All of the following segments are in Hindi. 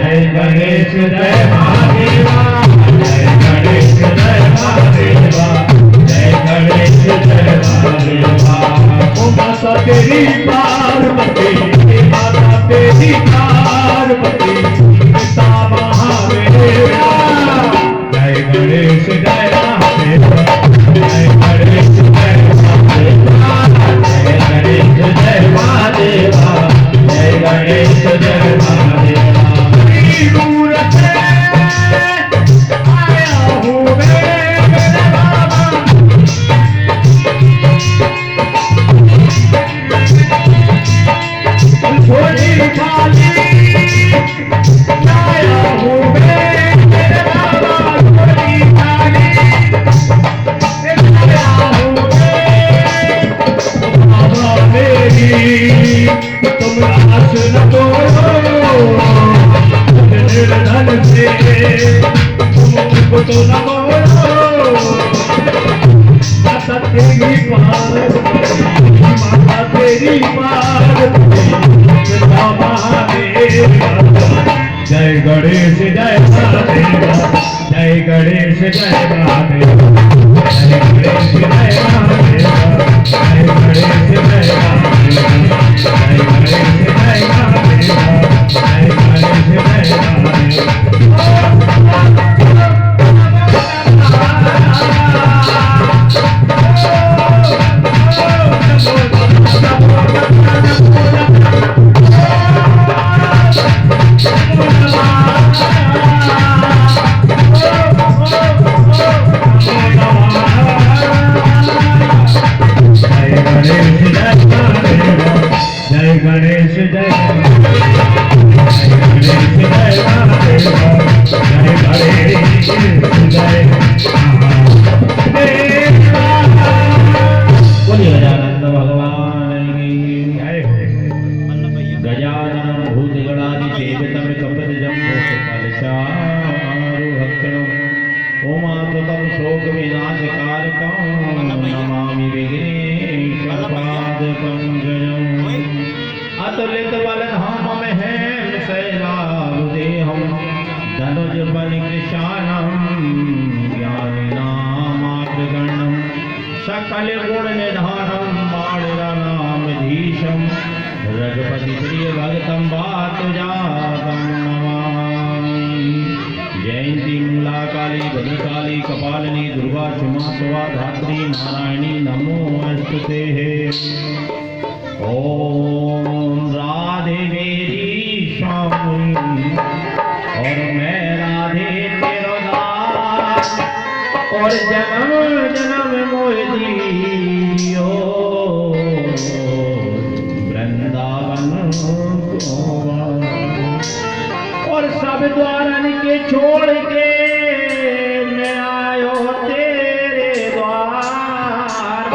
जय गणेश जय महादेव, जय गणेश जय महादेव, जय गणेश जय महादेव, जय गणेश जय महादेव, जय गणेश जय महादेव, जय गणेश जय महादेव। जय गणेश जय बोलिए गजानंद भगवान की जय। गजानन भूत गणादि सेवितम कपित जम्बो कलशारोहक्षणम् ओमात्मकं शोक विनाशकारकं नमामि विघ्नेश्वरपादपं जयम्। अतुलित बलधामं हेम शैलाभदेहं धनुज बलकृशानं ज्ञानिनामाग्रगण्यं सकल गुण निधानं माणिरानामधीशं रघुपति प्रिय भक्तं वातुजातं नमामि। जयंती मूला काली भद्रकाली कपालिनी दुर्गा क्षमा स्वा धात्री नारायणी नमोस्तुते। ओम राधे मेरी स्वामी और मैं राधे तेरो दास और जन्म जन्म मोहि दियो वृंदावन और सब द्वारन के छोड़ के मैं आयो तेरे द्वार।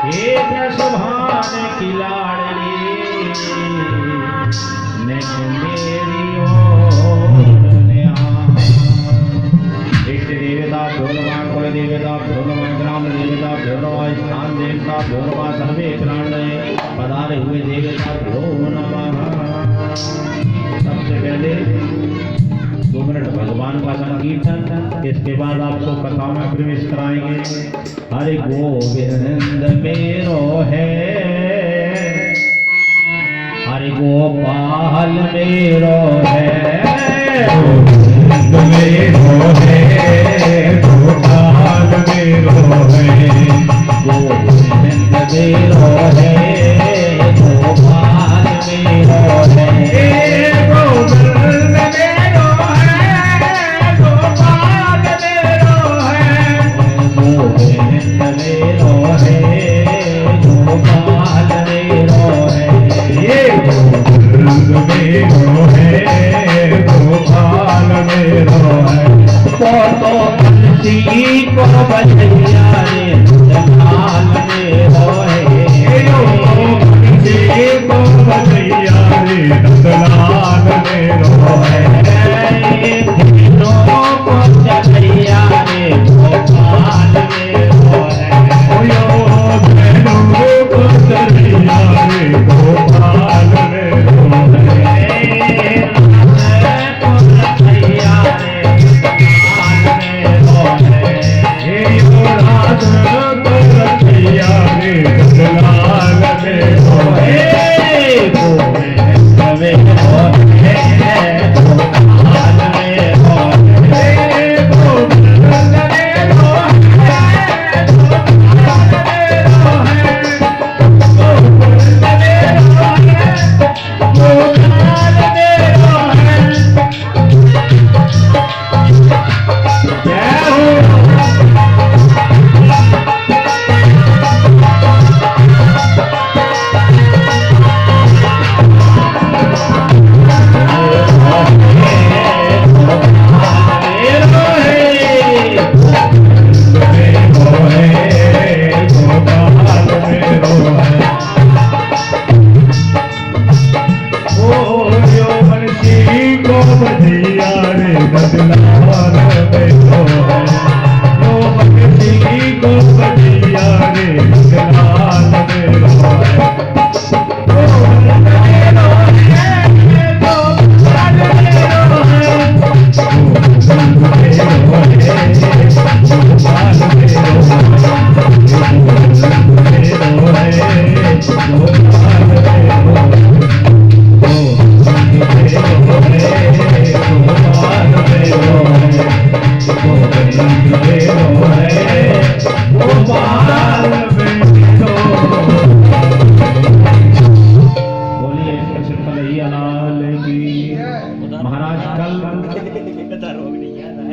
हे प्रसभान की लाडली मेरी ओर इष्ट देवता भोलवा कुल देवता भोलवा ग्राम देवता भोलवा स्थान देवता भोलवा सर्वे प्राण पधारे हुए देवता भो नमः। सबसे पहले 2 मिनट भगवान का संकीर्तन, इसके बाद आपको कथा में प्रवेश कराएंगे। हरि गोविंद मेरो है, हरि गोपाल मेरो है, गोविंद मेरो है, गोपाल मेरो है, गोविंद मेरो है, गोपाल मेरो है, गोविंद है गोपाल मेरो है तो बंसी को बजैया रे लाल मेरो है बंसी को बजैया रे लाल मेरो है को जगैया रे गोपाल मेरो है को जगैया रे गोपाल मेरो है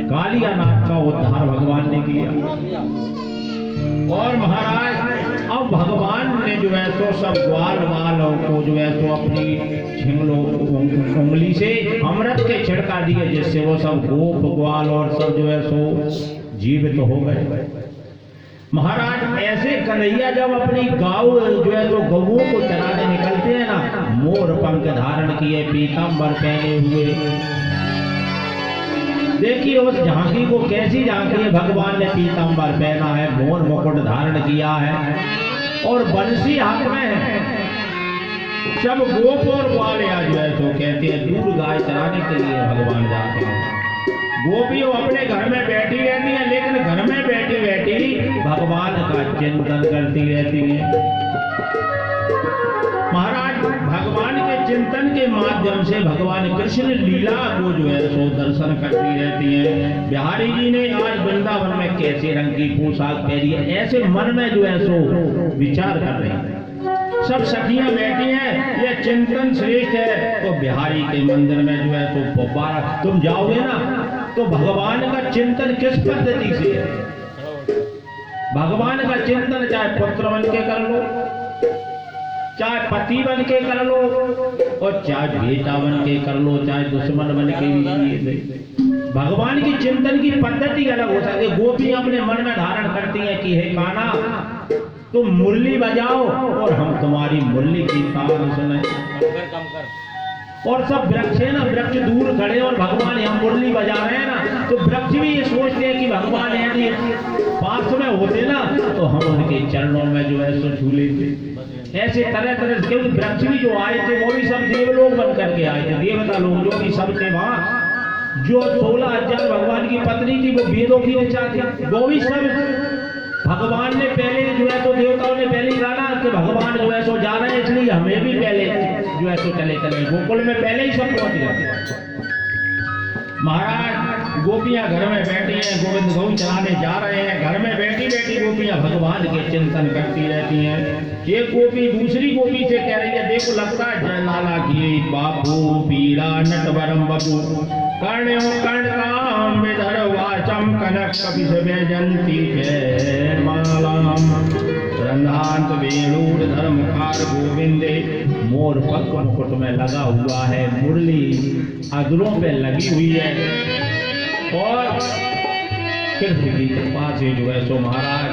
कालियानाथ का उद्धार भगवान ने किया। और महाराज अब भगवान ने जो है सो सब ग्वाल वालों को जो है सो अपनी छिंगलों उंगली से अमृत के छिड़का दिए, जिससे वो सब गोप ग्वाल और सब जो है सो जीवित हो गए। महाराज ऐसे कन्हैया जब अपनी गाँव जो है तो गऊओं को चराने निकलते हैं ना, मोर पंख धारण किए, पीतांबर पहने हुए। देखिए उस झांकी को कैसी झांकी है, भगवान ने पीतांबर पहना है, मोर मुकुट धारण किया है और बंसी हाथ में है। सब गोप और ग्वालिया जो है तो कहते हैं दूध गाय चराने के लिए भगवान जाते हैं। गोपियों अपने घर में बैठी रहती है, लेकिन घर में बैठी बैठी भगवान का चिंतन करती रहती है। महाराज भगवान के चिंतन के माध्यम से भगवान कृष्ण लीला को जो है सो दर्शन करती रहती है। बिहारी जी ने आज वृंदावन में कैसे रंग की पोशाक पहनी है, ऐसे मन में जो है सो विचार कर रहे हैं। सब सखियां बैठी हैं, ये चिंतन श्रेष्ठ है। तो बिहारी के मंदिर में जो है तो फव्वारा, तुम जाओगे ना तो भगवान का चिंतन किस पद्धति से है। भगवान का चिंतन चाहे पुत्र बन के कर लो, चाहे पति बन के कर लो, और चाहे बेटा बन के कर लो, चाहे दुश्मन बन के भी। भगवान की चिंतन की पद्धति अलग हो सकती है। गोपी अपने मन में धारण करती है कि हे कान्हा तुम मुरली बजाओ और हम तुम्हारी मुरली की तान सुने। और सब वृक्ष है ना, वृक्ष दूर खड़े और भगवान हम मुरली बजा रहे हैं ना, तो वृक्ष भी ये सोचते हैं कि भगवान यदि पास में होते ना तो हम उनके चरणों में जो है सो छू लेते। ऐसे तरह तरह के वृक्ष भी जो आए थे वो भी सब देवलोक बन करके आए थे, देवता लोग जो भी सब थे वहां। जो 16,000 भगवान की पत्नी थी वो वेदों की ऋचा थी, वो भी सब भगवान ने पहले जो है तो देवताओं ने पहले जाना कि भगवान जो है सो जा रहे हैं, इसलिए हमें भी पहले जो है सो चले गोकुल में पहले ही सब पहुंच गए। महाराज गोपियां घर में बैठी हैं, गोविंद गौ चलाने जा रहे हैं। घर में बैठी बैठी गोपियां भगवान के चिंतन करती रहती हैं। एक गोपी दूसरी गोपी से कह रही है, देखो लगता है जय लाला की बापू पीड़ा नटवरम बपू कर्ण्यो कर्णकाम विधर वाचम कनक कपिश वैजंती जय मालाम गंधांत वेणुधर मुखार गोविंदे। मोर पंख मुकुट में लगा हुआ है, मुरली अधरों पे लगी हुई है। और कृष्ण की कृपा से जो है सो महाराज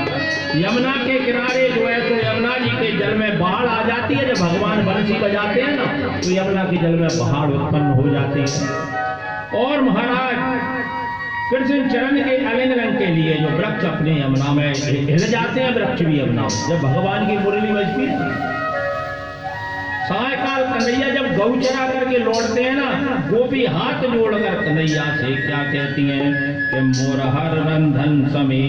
यमुना के किनारे जो है तो यमुना जी के जल में बाढ़ आ जाती है। जब भगवान बंसी बजाते हैं ना तो यमुना के जल में बाढ़ उत्पन्न हो जाती है। और महाराज कृष्ण चरण के आलिंगन के लिए जो वृक्ष अपने यमुना में हिल जाते हैं, वृक्ष भी यमुना में जब भगवान की मुरली बजती है। सायकाल कन्हैया जब गौ चरा करके लौटते हैं ना, गोपी हाथ जोड़कर कन्हैया से क्या कहती हैं कि मोर हर रंधन समय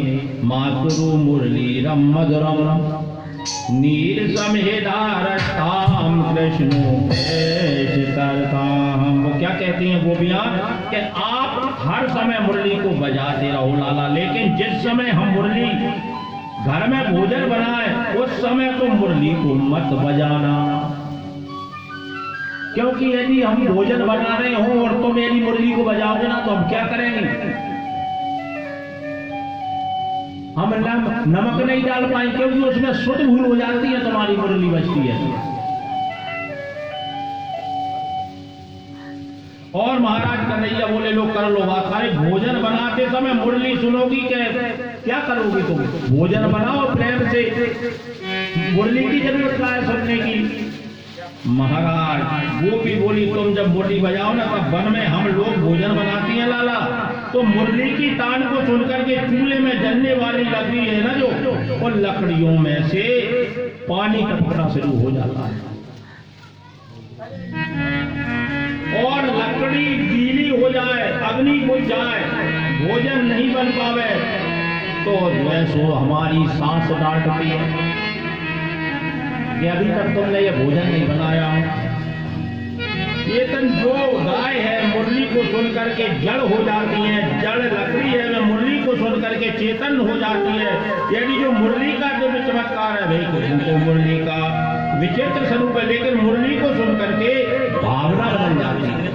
मातुरु मुरली रम मधुरम नीर समेदारताम कृष्णो करताम। वो क्या कहती हैं गोपियां कि आप हर समय मुरली को बजाते रहो लाला, लेकिन जिस समय हम मुरली घर में भोजन बनाए उस समय तो मुरली को मत बजाना, क्योंकि यदि हम भोजन बना रहे हो और तुम मेरी मुरली को बजाओगे ना तो हम क्या करेंगे? हम नमक नहीं डाल पाएंगे, क्योंकि उसमें शुद्ध भूल हो जाती है, तुम्हारी मुरली बजती है। और महाराज कन्हैया बोले लो कर लो बात, अरे भोजन बनाते समय मुरली सुनोगी क्या करोगी तुम? भोजन बनाओ प्रेम से, मुरली की जरूरत क्या है सुनने की? महाराज गोपी बोली तुम जब मुरली बजाओ ना तब वन में हम लोग भोजन बनाती हैं लाला, तो मुरली की तान को सुनकर के चूल्हे में जलने वाली लकड़ी है ना जो, और लकड़ियों में से पानी टपकना शुरू हो जाता है और लकड़ी गीली हो जाए, अग्नि बुझ जाए, भोजन नहीं बन पावे तो वैसो हमारी सांस डांटती है कि अभी तक तुमने ये भोजन नहीं बनाया। चेतन जो गाय है मुरली को सुन करके जड़ हो जाती है, जड़ लकड़ी है मैं मुरली को सुन करके चेतन हो जाती है। यदि जो मुरली का जो चमत्कार है भाई कृष्ण तो मुरली का विचित्र स्वरूप है, लेकिन मुरली को सुन करके भावना बन जाती है।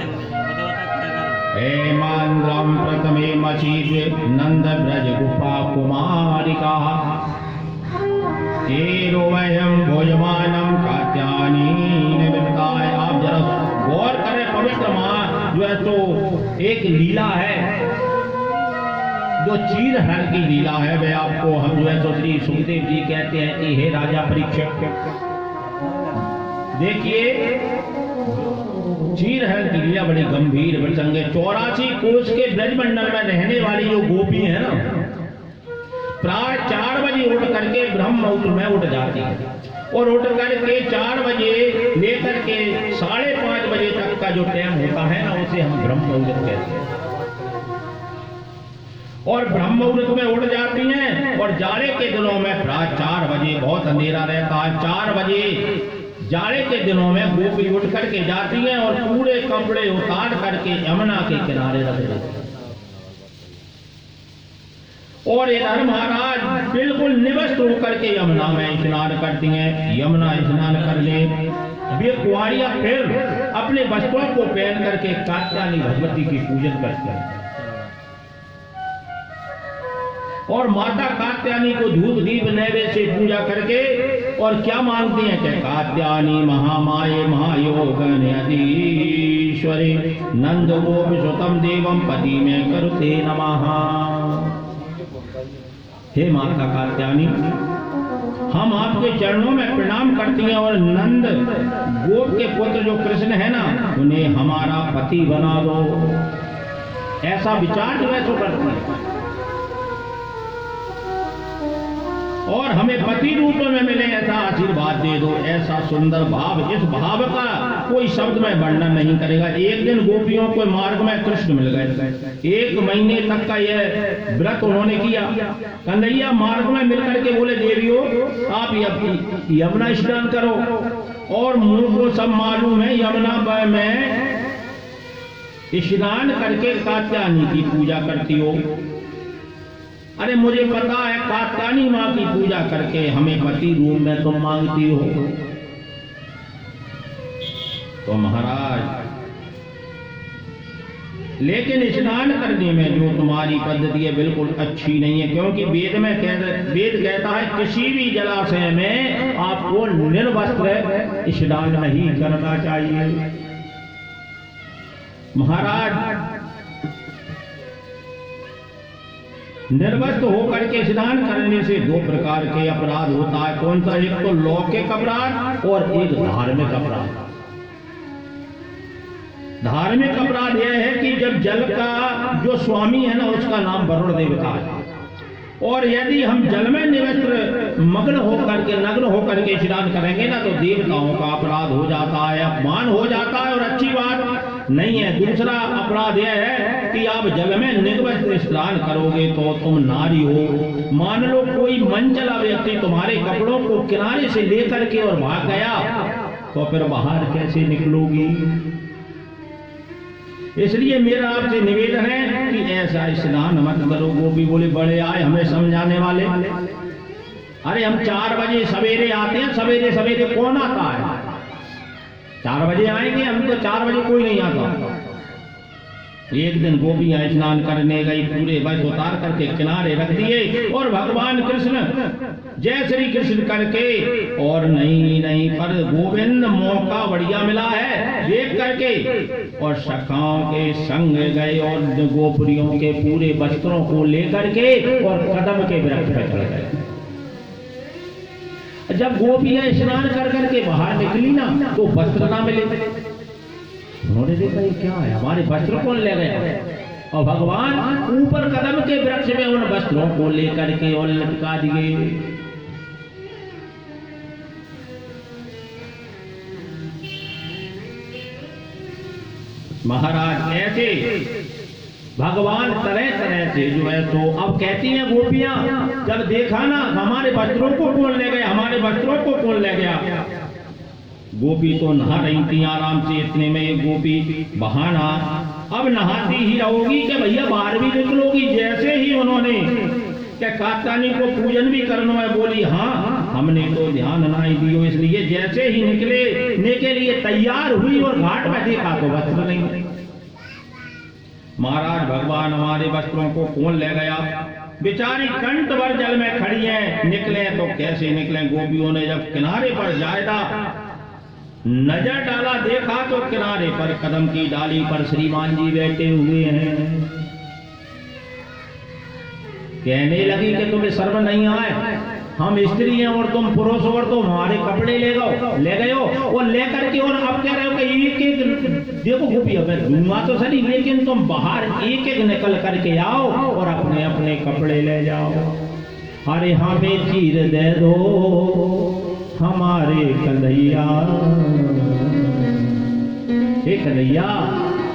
हेमांद्रम प्रथमे मचीव नंद ब्रज गुफा कुमारिका वयम भोजमानम कात्यायनी निवृत्ताय। आप जरा गौर करें, पवित्र मां जो है तो एक लीला है जो चीर हरण की लीला है। वे आपको हम जो है तो श्री सुखदेव जी कहते हैं कि हे राजा परीक्षक देखिए चीर हरण की लीला बड़ी गंभीर प्रसंग है। 84 कोष के ब्रजमंडल में रहने वाली जो गोपी है ना, प्राय 4 बजे उठ करके ब्रह्म मुहूर्त में उठ जाती है और उठ करके 4 बजे लेकर के 5:30 बजे तक का जो टाइम होता है ना उसे हम ब्रह्म मुहूर्त कहते हैं। और ब्रह्म मुहूर्त में उठ जाती हैं और जाड़े के दिनों में प्राय 4 बजे बहुत अंधेरा रहता है, 4 बजे जाड़े के दिनों में गोपी उठ करके जाती हैं और पूरे कपड़े उतार करके यमुना के किनारे रख देती हैं। और इधर महाराज बिल्कुल निवस्त होकर के यमुना में स्नान करती हैं। यमुना स्नान कर ले वे कुंवारियां फिर अपने वस्त्रों को पहन करके कात्यायनी भगवती की पूजन करते हैं और माता कात्यायनी को धूप दीप नैवेद्य से पूजा करके और क्या मांगती हैं कि कात्यायनी महामाये महायोगनीश्वरे नंद गोप सुतम देवम पति में करुते नमः। हे माता कात्यायनी हम आपके चरणों में प्रणाम करती हैं और नंद गोप के पुत्र जो कृष्ण है ना उन्हें हमारा पति बना दो, ऐसा विचार जो है तो करती है और हमें पति रूप में मिले ऐसा आशीर्वाद दे दो। ऐसा सुंदर भाव, इस भाव का कोई शब्द में वर्णन नहीं करेगा। एक दिन गोपियों को मार्ग में कृष्ण मिल गए, 1 महीने तक का यह व्रत उन्होंने किया। कन्हैया मार्ग में मिलकर के बोले देवियों आप यमुना स्नान करो, और मुंह को सब मालूम है यमुना में स्नान करके कात्यायनी की पूजा करती हो। अरे मुझे पता है कात्यायनी माँ की पूजा करके हमें पति रूप में तुम मांगती हो। तो महाराज लेकिन स्नान करने में जो तुम्हारी पद्धति है बिल्कुल अच्छी नहीं है, क्योंकि वेद कहता है किसी भी जलाशय में आपको निर्वस्त्र स्नान नहीं करना चाहिए। महाराज निर्वस्त्र होकर के स्नान करने से दो प्रकार के अपराध होता है। कौन सा? एक तो लौकिक अपराध और एक धार्मिक अपराध। धार्मिक अपराध यह है कि जब जल का जो स्वामी है ना उसका नाम वरुण देवता है, और यदि हम जल में निवस्त्र मग्न होकर के नग्न होकर के स्नान करेंगे ना तो देवताओं का अपराध हो जाता है, अपमान हो जाता है और अच्छी बात नहीं है। दूसरा अपराध यह है कि आप जल में निर्वस्त्र स्नान करोगे तो तुम नारी हो। मान लो कोई मन चला व्यक्ति तुम्हारे कपड़ों को किनारे से लेकर के और भाग गया तो फिर बाहर कैसे निकलोगी? इसलिए मेरा आपसे निवेदन है कि ऐसा स्नान मत करो। गोपी बोले बड़े आए हमें समझाने वाले। अरे हम 4 बजे सवेरे आते हैं, सवेरे सवेरे कौन आता है? 4 बजे आएंगे हम, तो 4 बजे कोई नहीं आता। एक दिन गोपियां स्नान करने गई, पूरे वस्त्र उतार करके किनारे रख दिए और भगवान कृष्ण जय श्री कृष्ण करके, और नहीं पर गोविंद मौका बढ़िया मिला है देख करके, और सखाओं के संग गए और गोपियों के पूरे वस्त्रों को लेकर के और कदम के वृक्ष पर चढ़ गए। जब गोपियां स्नान कर करके बाहर निकली ना तो वस्त्र ना मिले। उन्होंने देखा ये क्या है, हमारे वस्त्र कौन ले गया? और भगवान ऊपर कदम के वृक्ष में उन वस्त्रों को लेकर के और लटका दिए। महाराज ऐसे भगवान तरह तरह से जो है तो अब कहती हैं गोपियां, जब देखा ना हमारे वस्त्रों को कौन ले गया, हमारे वस्त्रों को कौन ले गया। गोपी तो नहा रही थी आराम से, इतने में एक गोपी बहाना अब नहाती ही रहोगी कि भैया बाहर भी निकलोगी। जैसे ही उन्होंने क्या कात्यायनी को पूजन भी करना है, बोली हाँ हमने तो ध्यान नहीं दियो, इसलिए जैसे ही निकले के लिए तैयार हुई और घाट में देखा तो वस्त्र नहीं। महाराज भगवान हमारे वस्त्रों को कौन ले गया? बेचारी कंठ भर जल में खड़ी है, निकले तो कैसे निकले? गोपियों ने जब किनारे पर जायदा नजर डाला, देखा तो किनारे पर कदम की डाली पर श्रीमान जी बैठे हुए हैं। कहने लगी कि तुम्हें शर्म नहीं आए, हम स्त्री हैं और तुम पुरुष हो, और तुम हमारे कपड़े ले गए हो और लेकर के, और अब कह रहे हो कि एक एक देखो गोपी मैं दूंगा तो सही, लेकिन तुम बाहर एक एक निकल करके आओ और अपने अपने कपड़े ले जाओ। अरे हमें चीर दे दो हमारे कन्हैया, हे कन्हैया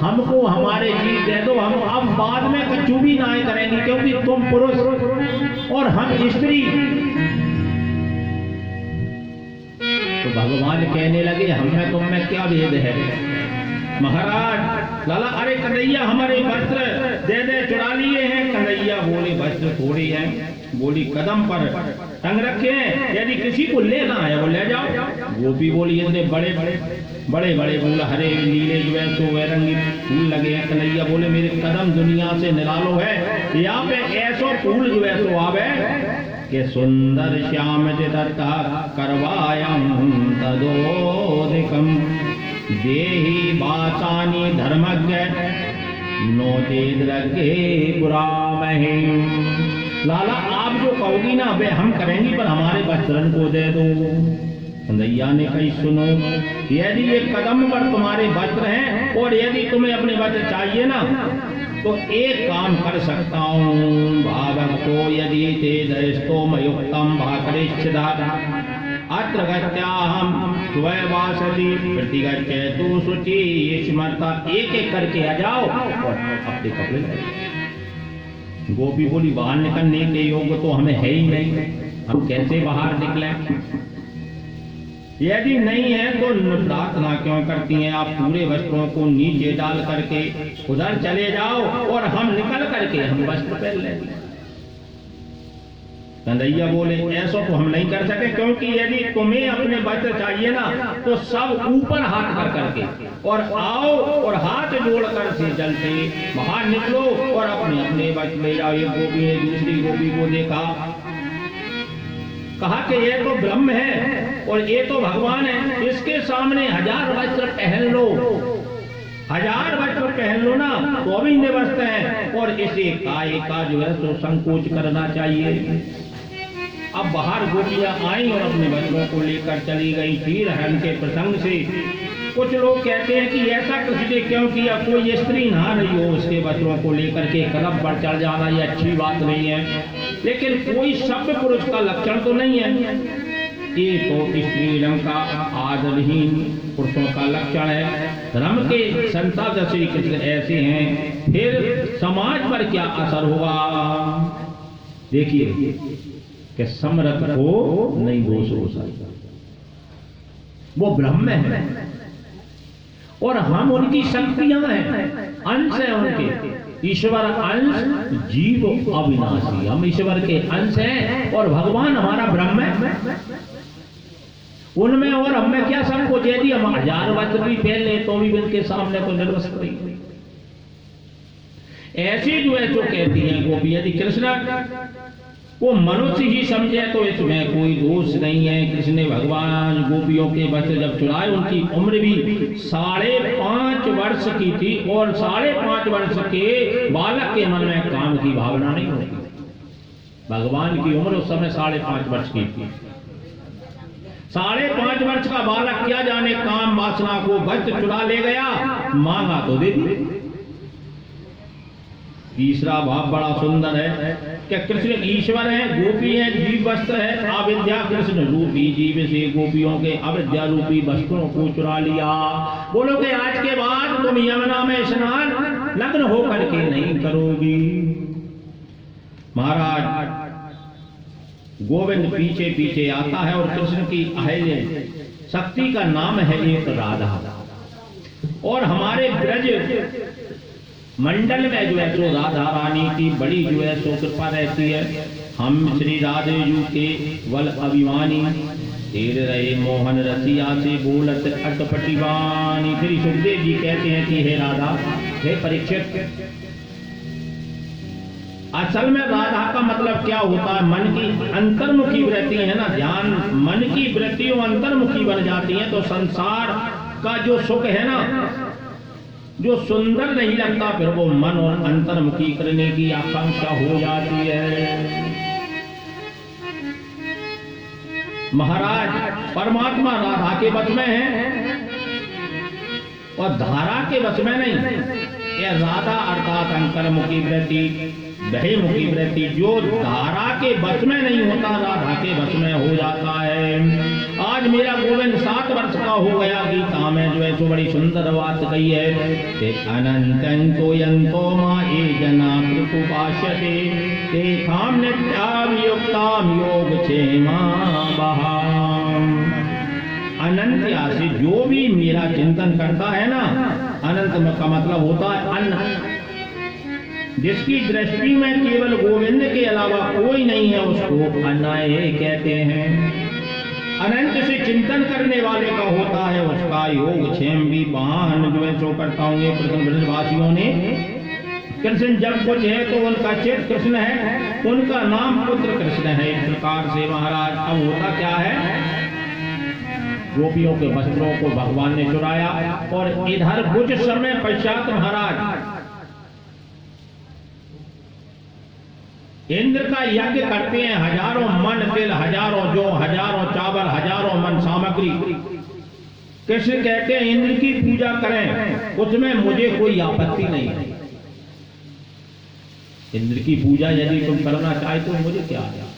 हमको हमारे चीज दे दो, हम अब बाद में कछु भी ना करेंगे, क्योंकि तुम पुरुष और हम स्त्री। तो भगवान कहने लगे हमें तुम में क्या भेद है? महाराज लाला अरे कन्हैया हमारे वस्त्र दे दे, चुरा लिए हैं। कन्हैया बोले वस्त्र थोड़ी हैं, बोली कदम पर टंग रखे हैं, यदि किसी को लेना है वो ले जाओ। गोपी बोली इतने बड़े बड़े फूल हरे नीले जो है तो रंगी फूल लगे हैं। कन्हैया बोले मेरे कदम दुनिया से निरालो है, यहाँ पे ऐसा फूल जो है तो आवे कि सुंदर श्याम दत्ता करवायम तदोदिकम देहि वाचानि धर्मज्ञ नोते द्रगे पुरामहे। लाला आप जो कहोगी ना वे हम करेंगे, पर हमारे वस्त्रन को दे दो। कन्हैया ने कही सुनो, यदि ये कदम पर तुम्हारे वस्त्र हैं और यदि तुम्हें अपने वस्त्र चाहिए ना तो एक काम कर सकता हूँ, भावको यदि ते दयस्तो मयुक्तम भाकरिष्ठदा अत्र गत्याहम स्वयवासति प्रतिगच्छतु शुचि स्मरता। एक एक करके आ जाओ और अपने कपड़े ले। गोपी बोली बाहर निकलने के योग तो हमें है ही नहीं, हम कैसे बाहर निकले? यदि नहीं है तो प्रार्थना क्यों करती हैं? आप पूरे वस्त्रों को नीचे डाल करके उधर चले जाओ और हम निकल करके हम वस्त्र पहन लेंगे। कन्हैया बोले ऐसा तो हम नहीं कर सके, क्योंकि यदि तुम्हें अपने वस्त्र चाहिए ना तो सब ऊपर हाथ कर करके और आओ और हाथ जोड़कर से जल से बाहर निकलो और अपने अपने वस्त्र ले जाओ। एक गोपी ने दूसरी गोपी को देखा, कहा कि ये तो ब्रह्म है और ये तो भगवान है, इसके सामने 1000 वस्त्र पहन लो, 1000 वस्त्र पहन लो ना तो भी निवस्त है, और इसे काय का जो है तो संकोच करना चाहिए। अब बाहर गोपियां आई और अपने वस्त्रों को लेकर चली गई। फिर हरण के प्रसंग से कुछ लोग कहते हैं कि ऐसा किसी ने क्यों किया, कोई स्त्री नहा रही हो उसके वस्त्रों को लेकर के कदम पर चढ़ जाना ये अच्छी बात नहीं है, लेकिन कोई सभ्य पुरुष का लक्षण तो नहीं है। ये तो स्त्री रंग का आदरहीन पुरुषों का लक्षण है। धर्म के संता श्री कृष्ण ऐसे हैं, फिर समाज पर क्या असर होगा। देखिए कि समरथ को नहीं दोष हो सकता, वो ब्रह्म है और हम उनकी शक्तियां हैं, अंश है उनके। ईश्वर अंश जीव अविनाशी, हम ईश्वर के अंश हैं और भगवान हमारा ब्रह्म है। उनमें और हमें क्या संकोच, यदि हम 1000 वस्त्र भी पहन ले तो भी उनके सामने तो निर्वस्त्र नहीं। ऐसी जो है जो कहती है गोपी, यदि कृष्ण वो मनुष्य ही समझे तो इसमें कोई दोष नहीं है। कृष्ण ने भगवान गोपियों के वस्त्र जब चुराए, उनकी उम्र भी 5.5 वर्ष की थी और 5.5 वर्ष के बालक के मन में काम की भावना नहीं होती। भगवान की उम्र उस समय 5.5 वर्ष की थी। 5.5 वर्ष का बालक क्या जाने काम वासना को वस्त्र चुरा ले गया, मांगा तो दे दी। तीसरा भाव बड़ा सुंदर है कि कृष्ण ईश्वर है, गोपी है, जीव वस्त्र है। अविद्या कृष्ण रूपी जीव से गोपियों के अविद्या रूपी वस्त्रों को चुरा लिया। बोलो कि आज के बाद तुम यमुना में स्नान नग्न होकर के नहीं करोगी। महाराज गोविंद पीछे पीछे आता है और कृष्ण की अहल्य शक्ति का नाम है एक राधा, और हमारे ब्रज मंडल में जो है तो राधा रानी की बड़ी जो है तो कृपा रहती है। हम श्री राधे जू के वल अभिमानी, तेर रहे मोहन रसिया से बोलत अटपटी वाणी। श्री सुखदेव जी कहते हैं कि हे राधा, हे परीक्षित, असल में राधा का मतलब क्या होता है, मन की अंतर्मुखी वृत्ति है ना। ध्यान मन की वृत्तियों अंतर्मुखी बन जाती है तो संसार का जो सुख है ना, जो सुंदर नहीं लगता, फिर वो मन और अंतर्मुखी करने की आकांक्षा हो जाती है। महाराज परमात्मा राधा के वश में है और धारा के वश में नहीं। यह राधा अर्थात अंतर्मुखी वृत्ति, बहिर्मुखी वृत्ति, जो धारा के वश में नहीं होता राधा के वश में हो जाता है। आज मेरा गोविंद 7 वर्ष का हो गया। गीता में जो है तो बड़ी सुंदर बात कही है कि अनंतो यंतो माए जना कृपुपाश्यते तेषां नित्याम युक्ताम योगक्षेमा बहाम। अनंत से जो भी मेरा चिंतन करता है ना, अनंत का मतलब होता है अन्न, जिसकी दृष्टि में केवल गोविंद के अलावा कोई नहीं है उसको अनय कहते हैं। अनंत से चिंतन करने वाले का होता है उसका योग क्षेम भी बहान जो है सो करता हूँ। ब्रजवासियों ने कृष्ण जब कुछ है तो उनका चित्त कृष्ण है, उनका नाम पुत्र कृष्ण है। इस प्रकार से महाराज अब होता क्या है, गोपियों के वस्त्रों को भगवान ने चुराया और इधर कुछ समय पश्चात महाराज इंद्र का यज्ञ करते हैं। हजारों मन तिल, हजारों जौ, हजारों चावल, हजारों मन सामग्री। कृष्ण कहते हैं इंद्र की पूजा करें, उसमें मुझे कोई आपत्ति नहीं है। इंद्र की पूजा यदि तुम करना चाहे तो मुझे क्या है।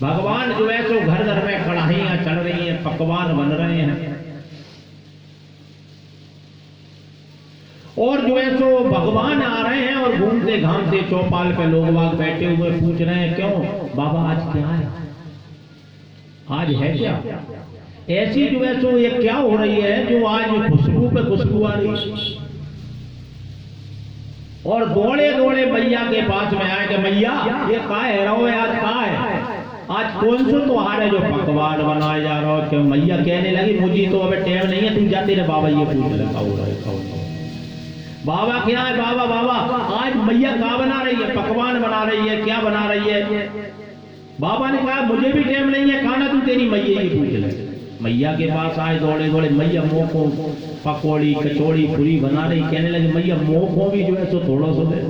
भगवान जो है तो घर घर में कढ़ाइयां चल रही हैं, पकवान बन रहे हैं, और जो है सो भगवान आ रहे हैं और घूमते घामते चौपाल पे लोग बाग बैठे हुए पूछ रहे हैं क्यों बाबा आज क्या है, आज है क्या। ऐसी जो है सो ये क्या हो रही है जो आज खुशबू पे खुशबू आ रही है। और दौड़े दौड़े मैया के पास में आए कि मैया ये का है रहो है आज का है, आज कौन सा त्योहार है जो पकवान बनाए जा रहा हो। क्यों मैया कहने लगी मुझे तो अबे टाइम नहीं है, तू जाती रहे बाबा ये पूछ ले खाओ बाबा क्या है। बाबा बाबा आज मैया का बना रही है, पकवान बना रही है, क्या बना रही है। बाबा ने कहा मुझे भी टाइम नहीं है, खाना तू तेरी मैया ये पूछ ले। मैया के पास आए दौड़े दौड़े, मैया मोह को पकौड़ी कचौड़ी पूरी बना रही। कहने लगी मैया मोह को भी जो है सो थोड़ा सा दे।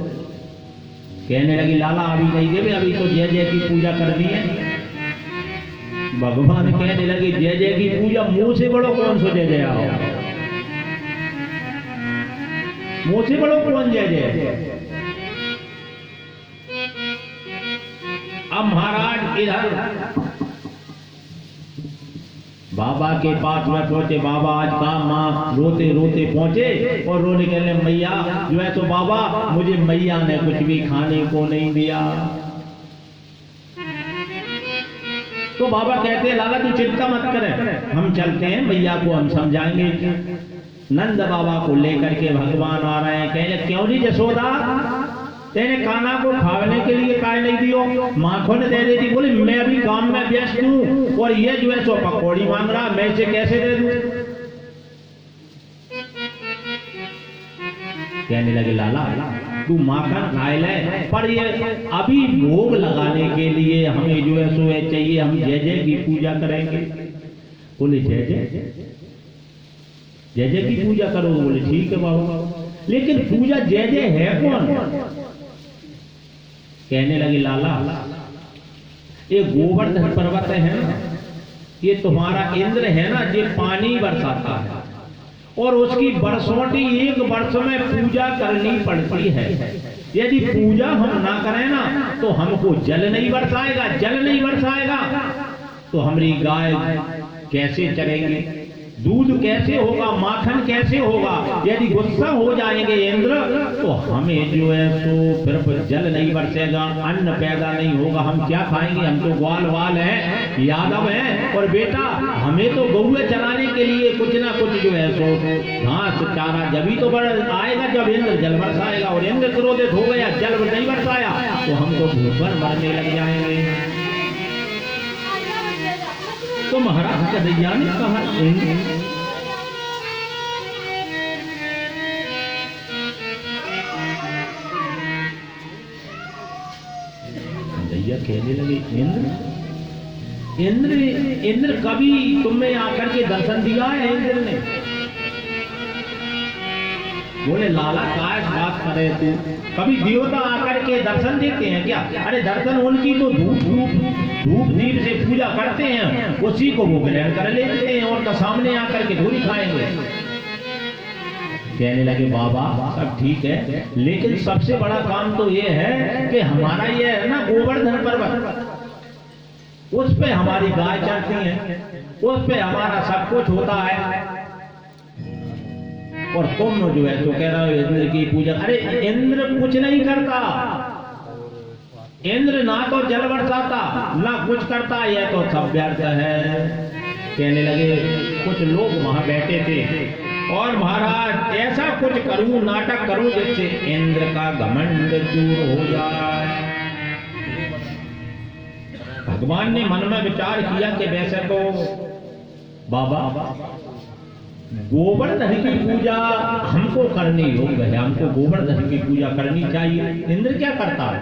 कहने लगी लाला अभी नहीं देवे, अभी तो जय जय की पूजा कर दी है। भगवान कहने लगे जय जय की पूजा मुंह से बड़ो कौन सो जय जय आओ, मुंह से बड़ो कौन जय जय। अब महाराज इधर बाबा के पास में पहुंचे। बाबा आज का माँ रोते रोते पहुंचे और रोने के लिए मैया जो है तो बाबा मुझे मैया ने कुछ भी खाने को नहीं दिया। तो बाबा कहते हैं लाला तू चिंता मत करें, हम चलते हैं मैया को हम समझाएंगे। नंद बाबा को लेकर के भगवान आ रहे हैं। कहे क्यों जी जसोदा तेने काना को खाने के लिए काय नहीं दियो, माखन दे देती। बोले मैं अभी काम में व्यस्त हूँ और ये जो है सो पकौड़ी मांग रहा, मैं इसे कैसे दे दूं। कहने लगे लाला तू माखन खाए ले, पर ये अभी भोग लगाने के लिए हमें जो है सो चाहिए, हम जय जय की पूजा करेंगे। बोले जय जय जय जय की पूजा करो। बोले ठीक है बाबा, लेकिन पूजा जय जय है कौन। कहने लगे लाला ये गोवर्धन पर्वत है ना, ये तुम्हारा इंद्र है ना, ये पानी बरसाता है और उसकी बरसोटी एक वर्ष में पूजा करनी पड़ती है। यदि पूजा हम ना करें ना तो हमको जल नहीं बरसाएगा, जल नहीं बरसाएगा तो हमारी गाय कैसे चरेंगे, दूध कैसे होगा, माखन कैसे होगा। यदि गुस्सा हो जाएंगे इंद्र तो हमें जो है तो फिर जल नहीं बरसेगा, अन्न पैदा नहीं होगा, हम क्या खाएंगे। हम तो ग्वाल वाल है, यादव है, और बेटा हमें तो गौए चलाने के लिए कुछ ना कुछ जो है सो घास चारा जब तो आएगा जब इंद्र जल बरसाएगा। और इंद्र क्रोधित हो गया, जल नहीं बरसाया तो हम तो भूखमर मरने लग जाएंगे। तो महाराज कन्हैया ने कहा कन्हैया कहने लगे इंद्र कभी तुम्हें आकर के दर्शन दिया है इंद्र ने। बोले लाला काय बात करे तू, कभी देवता आकर के दर्शन देते हैं क्या। अरे दर्शन उनकी तो धूप दीप से पूजा करते हैं, उसी को वो ग्रहण कर लेते हैं और तो सामने आकर के धूरी खाएंगे। कहने लगे बाबा सब ठीक है, लेकिन सबसे बड़ा काम तो ये है कि हमारा ये है ना गोवर्धन पर्वत, उस पे हमारी गाय चलती है, उस पे हमारा सब कुछ होता है। और तुम जो है तो कह रहे हो इंद्र की पूजा। अरे इंद्र कुछ नहीं करता, इंद्र ना तो जल बरसाता ना कुछ करता, यह तो सब व्यर्थ है। कहने लगे कुछ लोग वहां बैठे थे और महाराज ऐसा कुछ करूं, नाटक करूं जिससे इंद्र का घमंड दूर हो जाए। भगवान ने मन में विचार किया कि वैसे तो बाबा गोवर्धन की पूजा हमको करनी योग्य है, हमको गोवर्धन की पूजा करनी चाहिए। इंद्र क्या करता है।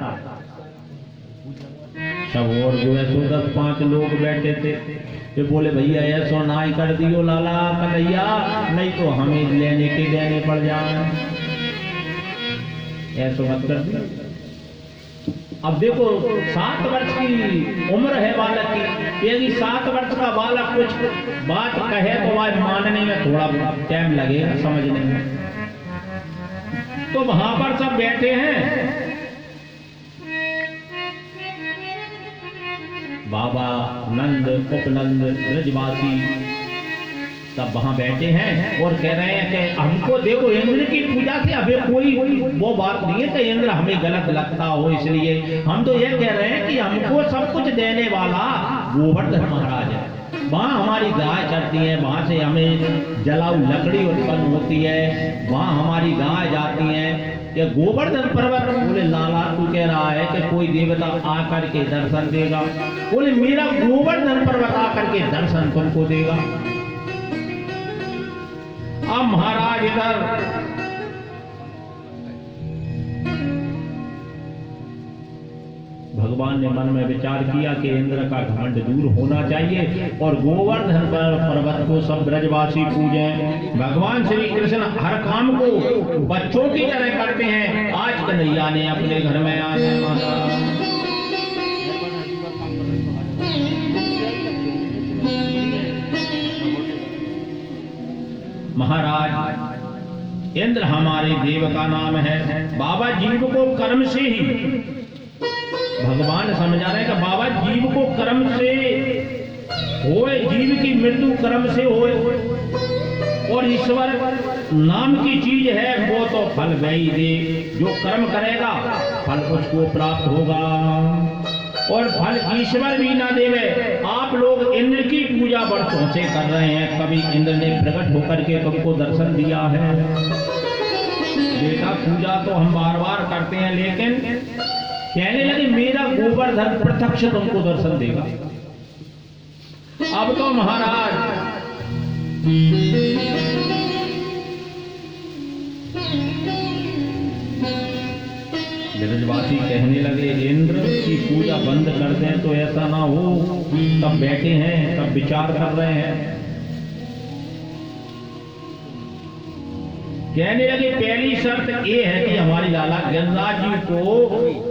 सब और जो है सो 10-5 लोग बैठे थे, ये बोले भैया ऐसा ना ही कर दियो लाला कन्हैया, नहीं तो हमें लेने के देने पड़ जाए, ऐसा मत कर दियो। अब देखो 7 वर्ष की उम्र है बालक की, यदि 7 वर्ष का बालक कुछ बात कहे तो वह मानने में थोड़ा टाइम लगेगा, समझने में। तो वहां पर सब बैठे हैं, बाबा नंद उपनंद ब्रजवासी सब वहां बैठे हैं और कह रहे हैं कि हमको देखो इंद्र की पूजा से अभी कोई वो बात नहीं है कि इंद्र हमें गलत लगता हो, इसलिए हम तो ये कह रहे हैं कि हमको सब कुछ देने वाला गोवर्धन महाराज है। वहाँ हमारी गाय चलती है, वहाँ से हमें जलाऊ लकड़ी उत्पन्न होती है, वहाँ हमारी गाय जाती है, ये गोवर्धन पर्वत। बोले लाला तू कह रहा है कि कोई देवता आकर के दर्शन देगा। बोले मेरा गोवर्धन पर्वत आकर के दर्शन तुमको देगा। अब महाराज इधर भगवान ने मन में विचार किया कि इंद्र का घमंड दूर होना चाहिए और गोवर्धन पर्वत को सब ब्रजवासी पूजें। भगवान श्री कृष्ण हर काम को बच्चों की तरह करते हैं। आज कन्हैया ने अपने घर में आने महाराज इंद्र हमारे देव का नाम है। बाबा जीव को कर्म से ही भगवान समझा रहे कि बाबा जीव को कर्म से होए, जीव की मृत्यु कर्म से होए और ईश्वर नाम की चीज है वो तो फल वही दे। जो कर्म करेगा फल उसको प्राप्त होगा और फल ईश्वर भी ना देवे। आप लोग इंद्र की पूजा वर्षों से कर रहे हैं, कभी इंद्र ने प्रकट होकर के तुमको दर्शन दिया है? बेटा पूजा तो हम बार बार करते हैं, लेकिन कहने लगे मेरा गोवर्धन प्रत्यक्ष तुमको दर्शन देगा। अब तो महाराज ब्रजवासी कहने लगे इंद्र की पूजा बंद कर दें तो ऐसा ना हो। तब बैठे हैं, तब विचार कर रहे हैं। कहने लगे पहली शर्त ये है कि हमारी लाला गिरिराज जी को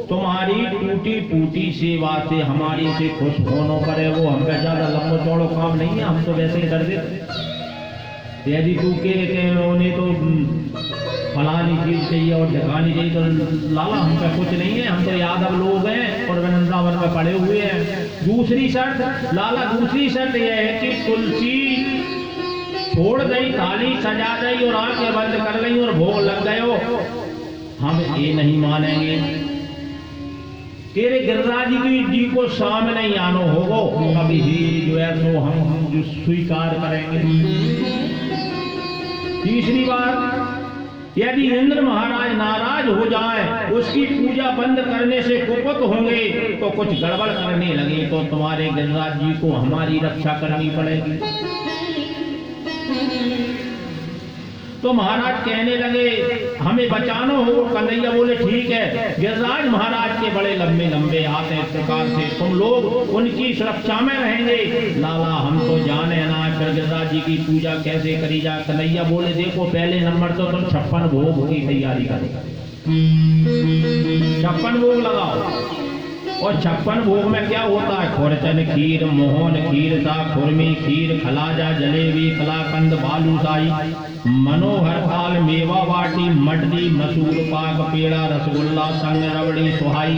तुम्हारी टूटी फूटी सेवा से हमारी से खुश होना करे। वो हम पे ज्यादा लंबो चौड़ो काम नहीं है, हम तो वैसे ही कर देते। यदि तू के उन्हें तो फलानी चीज चाहिए और ढकानी चाहिए तो लाला हम पे कुछ नहीं है, हम तो यादव लोग हैं और वृंदावन में पड़े हुए हैं। दूसरी शर्त लाला, दूसरी शर्त यह है कि तुलसी छोड़ गई, थाली सजा गई और आंखें बंद कर गई और भोग लग गए हो, हम ये नहीं मानेंगे। तेरे गिरिराज जी को सामने ही आनो होगो, कभी ही जो है तो हम जो स्वीकार करेंगे। तीसरी बात, यदि इंद्र महाराज नाराज हो जाए, उसकी पूजा बंद करने से कुपित होंगे तो कुछ गड़बड़ करने लगे तो तुम्हारे गिरिराज जी को हमारी रक्षा करनी पड़ेगी। तो महाराज कहने लगे हमें बचाना हो। कन्हैया बोले ठीक है। गिरिराज महाराज के बड़े लंबे लंबे हाथ हैं, इस प्रकार से तुम लोग उनकी सुरक्षा में रहेंगे। लाला हम तो जाने ना फिर गिरिराज जी की पूजा कैसे करी जा। कन्हैया बोले देखो पहले नंबर तो तुम 56 भोग की तैयारी करो, 56 भोग लगाओ। और 56 भोग में क्या होता है? खुरचन खीर, मोहन खीर, सा खुरमी खीर, खलाजा जलेबी, कलाकंद बालूशाही, मनोहर थाल, मेवा बाटी, मटरी, मसूर पाक, पेड़ा, रसगुल्ला, संग रबड़ी, सुहाई,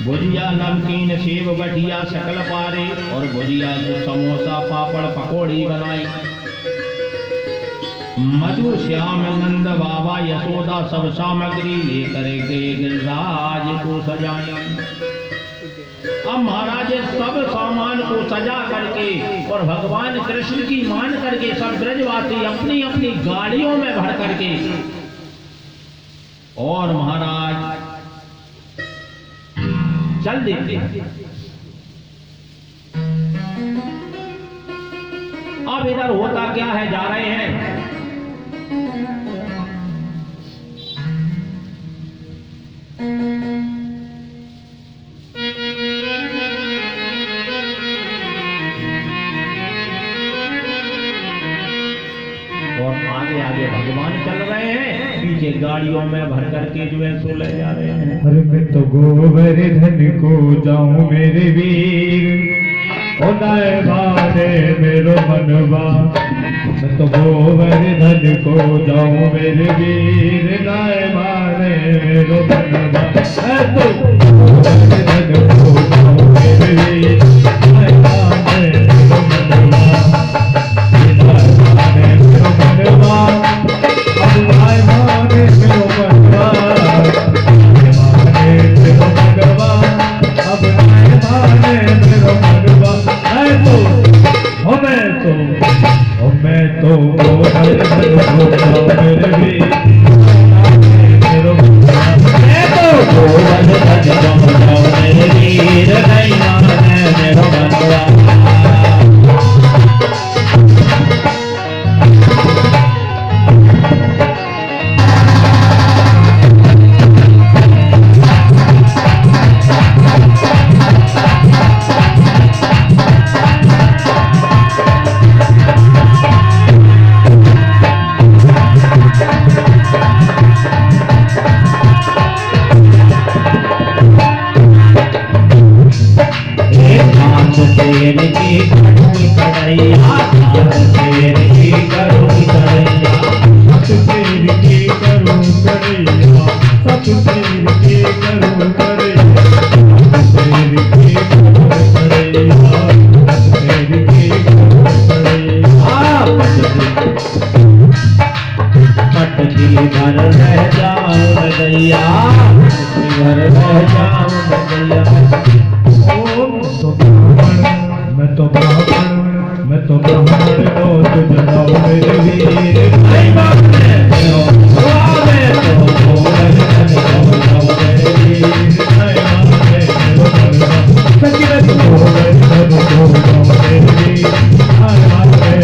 भुजिया, नमकीन, सेव, बठिया, शकल पारे और भुजिया, समोसा, पापड़, पकौड़ी बनाई। मधु श्याम नंद बाबा यशोदा सब सामग्री लेकर गए गिरिराज को सजाया। अब महाराज सब सामान को सजा करके और भगवान कृष्ण की मान करके सब ब्रजवासी अपनी अपनी गाड़ियों में भर करके और महाराज चल देते। अब इधर होता क्या है, जा रहे हैं और आगे आगे भगवान चल रहे हैं, पीछे गाड़ियों में भर करके जो है सो ले जा रहे हैं। अरे मैं तो गोवर्धन को जाऊं मेरे वीर, ओ नाय माने मेरो मनवा। मैं तो गोवर्धन को जाऊं मेरे वीर, नाय माने मेरो मनवा। मैं तो गोवर्धन को जाऊं मेरे वीर, नाय माने मेरो मनवा। नाय माने मेरो मनवा, अब नाय माने मेरो मनवा। नाय माने मेरो मनवा, अब नाय माने मेरो मनवा। मैं तो गोवर्धन को जाऊं मेरे वीर, दैया घर रह जाऊं दैया। मैं तो ब्राह्मण मैं तो ब्राह्मण लो तुझ जाओ मेरे वीर। आई बात है तो गोवर्धन को जाऊं मेरे वीर। आई बात है सच्ची बात गोवर्धन को जाओ मेरे वीर। आई बात है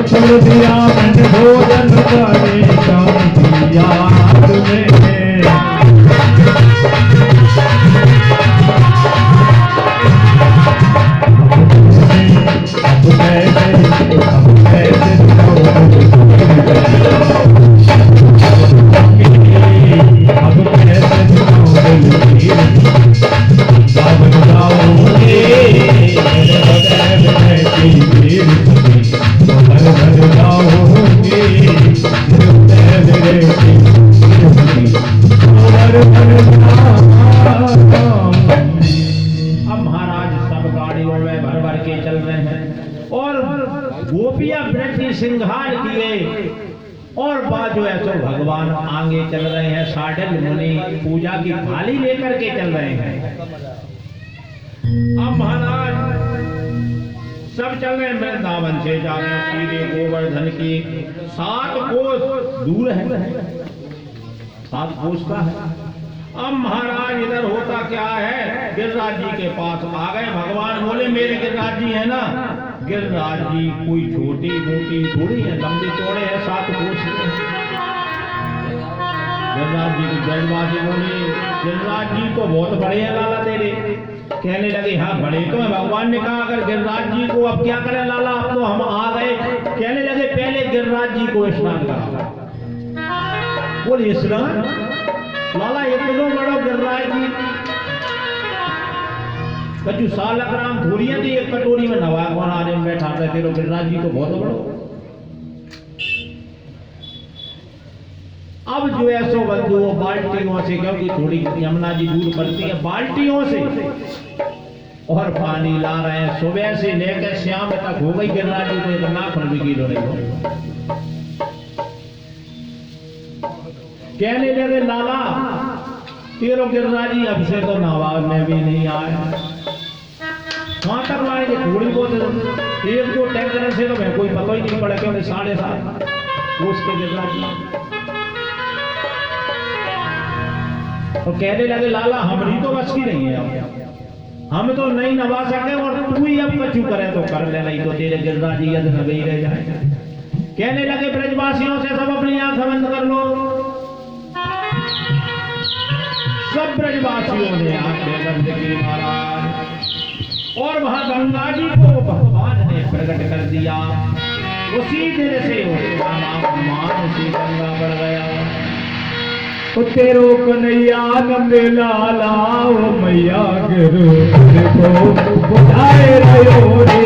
छोड़ दिया मैंने भोजन परेशान दिया तुम्हें। सिंघार किए और बाजो ऐसो भगवान आगे चल रहे हैं। साडल मुनि पूजा की थाली लेकर के चल रहे हैं। अब महाराज सब चल रहे हैं वृंदावन से जा रहे हैं सीधे गोवर्धन की 7 कोस दूर है, 7 कोस का है। अब महाराज इधर होता क्या है, गिरिराज जी के पास आ गए। भगवान बोले मेरे गिरिराज जी है ना, गिरिराज जी कोई छोटी मोटी थोड़ी है, लंबी चौड़े है, 7 कोस। गिरिराज जी की ब्रजवासी बोली गिरिराज जी तो बहुत बड़े हैं लाला तेरे। कहने लगे हाँ बड़े तो है। भगवान ने कहा अगर गिरिराज जी को अब क्या करें लाला, अब तो हम आ गए। कहने लगे पहले गिरिराज जी को स्नान करा। बोले स्नान लाला इतना बड़ा गिरिराज जी कचू सालक राम धोरिया थी, एक कटोरी में नवा कौन आने में बैठा था। तेरो गिरिराज जी तो बहुत बड़ो। अब जो है सो बंधु वो बाल्टियों से, क्योंकि थोड़ी यमुना जी दूर पड़ती है, बाल्टियों से और पानी ला रहे हैं। सुबह से लेकर शाम तक हो गई। गिरिराज जी को एक नाखून भी गीलो नहीं हो। कहने लगे लाला तेरो गिरिराज जी अब से तो नवा में भी नहीं आया। कहां तक लाएंगे, थोड़ी बहुत 1-2 टैंकर से तो मैं कोई पता ही नहीं पड़ा। क्योंकि 7.5 उसके गिरिराज जी तो कहने लगे लाला हमारी तो बस की नहीं है, हम तो नहीं नवा सके और तू ही अब कचू करे तो कर ले, नहीं तो तेरे गिरिराज जी यद नबी रह जाए। कहने लगे ब्रजवासियों से सब अपनी आंख बंद कर लो। सब ब्रजवासियों ने आंखें बंद की महाराज, और वहां गंगा जी को भगवान ने प्रकट कर दिया। उसी दिन से उसका नाम मान से गंगा बढ़ गया। तो तेरो कन्हैया नंद लाला ओ मैया गुरु को बुझाए रहो रे।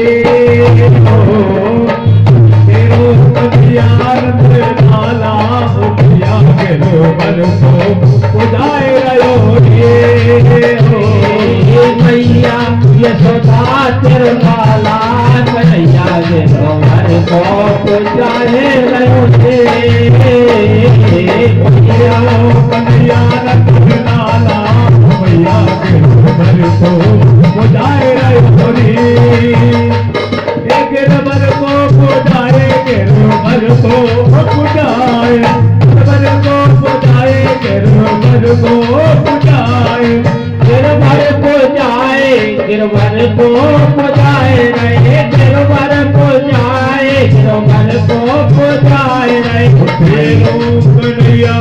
तेरो कन्हैया नंद लाला ओ मैया गुरु को बुझाए रहो रे। मैया यशोदा तेरे लाला कन्हैया गुरु को जाए रहो से कन्हैया लाला मैया के गिरबर को जाए रहो रे गिरबर को जाए गिरबर को जाए गिरबर को जाए गिरबर को जाए गिरवर को जाए गिरवर को जाए रहे गिरवर को जाए गिरवर को जाए रहे कन्हैया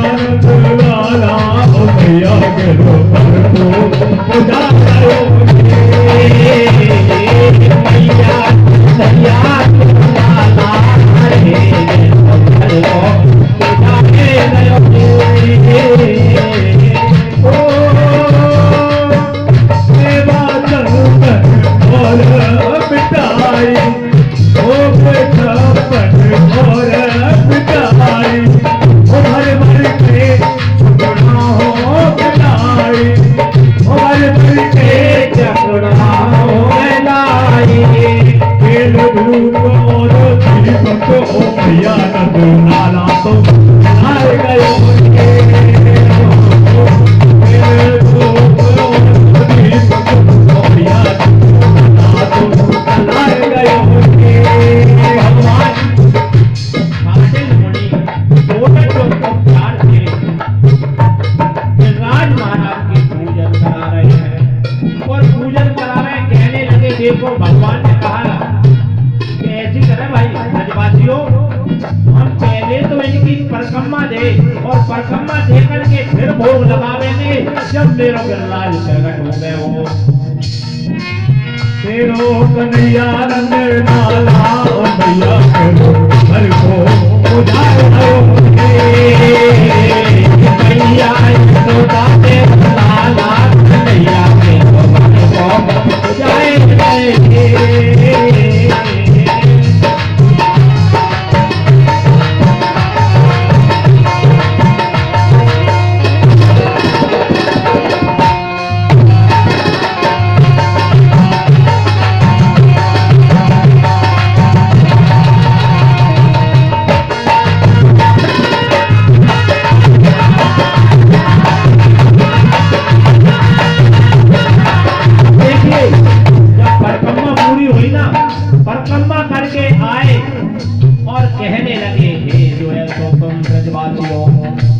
लाला मैया गिरबर को जाए मैया सैया लाला रे गिरवर को जाए रहे देखो भगवान ने कहा कि ऐसी करे भाई ब्रजवासियों, हम पहले तो इनकी परिक्रमा दे और परिक्रमा दे करके फिर भोग लगावेंगे जब मेरा गिरिराज प्रकट हो गए हो। तेरो कन्हैया रंग लाला मैया करो घर को उजाड़ दो मैया तो दाते लाला कन्हैया के घर को उजाड़ दे।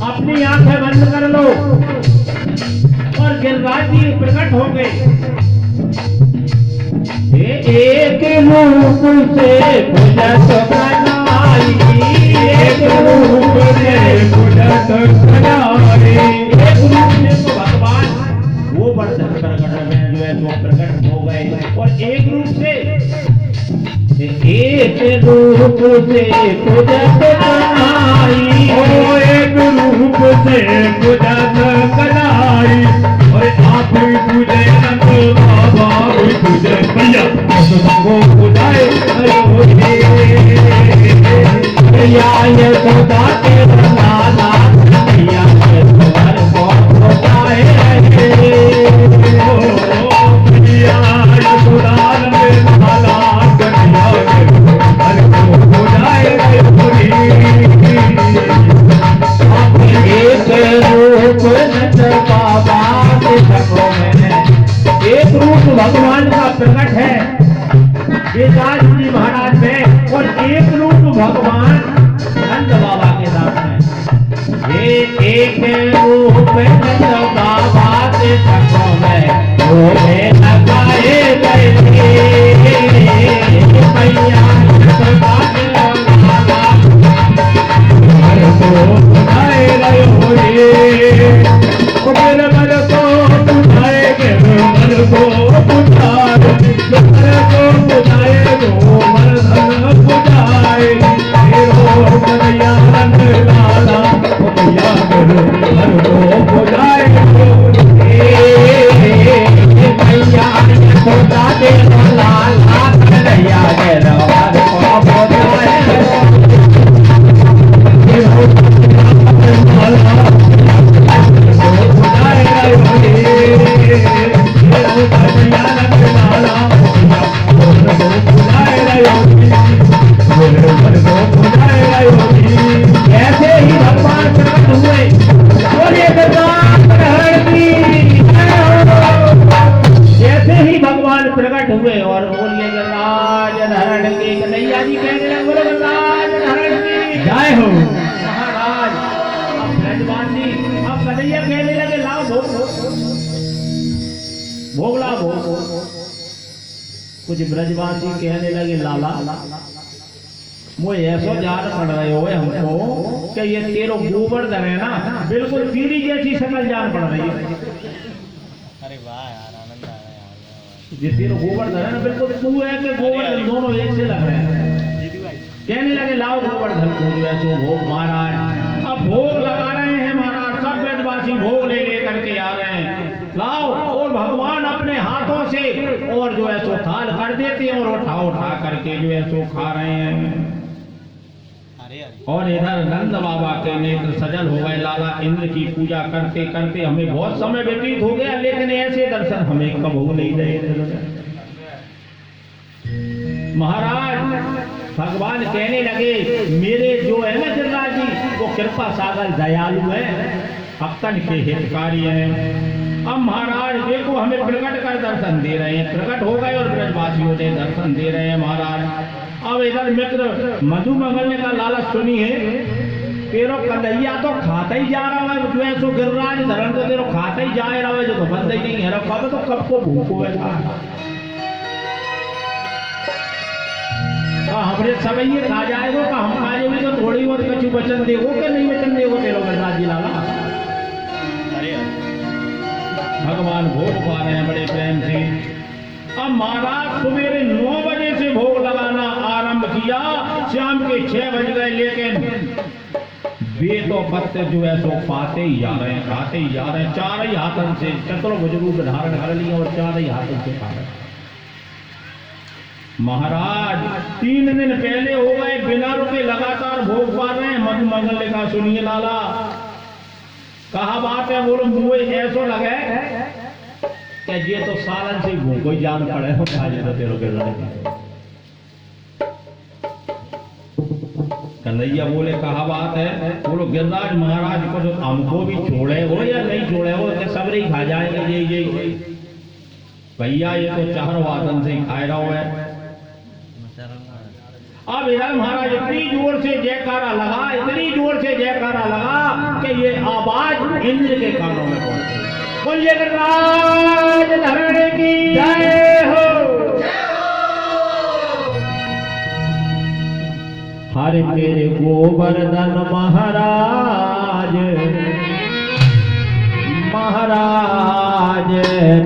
अपनी आंखें बंद कर लो और गिरिराज जी प्रकट हो गए। एक रूप से पूजत बनाई, एक रूप से पूजत बनाई, एक रूप से तो भगवान वो बर्तन प्रकट में जो है वो प्रकट हो गए और एक रूप से पूजत बनाई, एक रूप से पूजत कलाई और आप भी पूजे नंद बाबा भी पूजे भैया सबको पूजाए यशोदा के लाला भैया के घर को पूजाए यशोदा में लाला कन्हैया के घर को पूजाए एक रूप बाबा के सखों में एक रूप भगवान का प्रकट है गिरिराज जी महाराज में और एक रूप भगवान नंद बाबा के साथ में। ये एक रूप नंद बाबा के सखों में लगाए गए मैया मैया कुछ ब्रजवासी कहने लगे लाला वो ऐसो जान पड़ रहे हो हमको कि ये तेरो गोवर्धन है ना बिल्कुल पीढ़ी जैसी शक्ल जान पड़ रही है। अरे वाह यार, आनंद आ रहा है यार। ये तेरो गोवर्धन है ना बिल्कुल तू है कि गोवर्धन दोनों एक से लग रहे हैं। कहने लगे लाओ गोवर्धन को जो है सो भोग महाराज। अब भोग लगा रहे हैं महाराज, सब ब्रजवासी भोग ले करके आ रहे हैं। लाओ और भगवान अपने हाथों से और जो है सो थाल कर देते हैं और उठा करके जो है सो खा रहे हैं। और इधर नंद बाबा के नेत्र सजल हो गए। लाला इंद्र की पूजा करते करते हमें बहुत समय व्यतीत हो गया, लेकिन ऐसे दर्शन हमें कब हो नहीं रहे। महाराज भगवान कहने लगे मेरे जो है ना गिरिराज जी वो कृपा सागर दयालु है, भक्तन के हितकारी हैं। अब महाराज देखो हमें प्रकट कर दर्शन दे रहे हैं, प्रकट हो गए और ब्रजवासियों ने दर्शन दे रहे हैं महाराज। अब इधर मित्र मधुमंगल ने कहा लाला सुनिए तेरो कन्हैया तो खाता ही जा रहा है, जो है सो गिरिराज धरण तो तेरो खाता ही जा रहा है, जो तो बंद ही नहीं है कब तो कब को भूखो है। हमरे सब ये खा जाएगो का हम खा जाएंगे तो थोड़ी बहुत कछु वचन देगो कि नहीं वचन देगो तेरो गिरिराज जी लाला। भगवान भोग पा रहे हैं बड़े प्रेम से। अब महाराज सवेरे 9 बजे से भोग लगाना आरंभ किया, शाम के 6 बज गए, लेकिन वे तो पत्ते जो है सो पाते ही जा रहे हैं, खाते ही जा रहे हैं। चार ही हाथन से चतुर्भुज रूप धारण कर लिया और चार ही हाथन से खा रहे हैं। महाराज 3 दिन पहले हो गए बिना रुके लगातार भोग पा रहे हैं। मधुमंगल ने कहा सुनिए लाला कहा बात है, बोलो मुझे ऐसो लगे कि ये तो सालन से भूखो ही जान पड़े हो तो तेरो गिरिराज। कन्हैया बोले कहा बात है, बोलो गिरिराज महाराज को जो हमको भी छोड़े हो या नहीं छोड़े हो कि सब ही खा जाएंगे ये भैया, ये तो 4 वादन से ही खाए रहो है। अब इधर महाराज इतनी जोर से जयकारा लगा, इतनी जोर से जयकारा लगा कि ये आवाज इंद्र के कानों में पहुंची। बोलिए गिरिराज धरण की जय हो। हरे मेरे गोवर्धन महाराज महाराज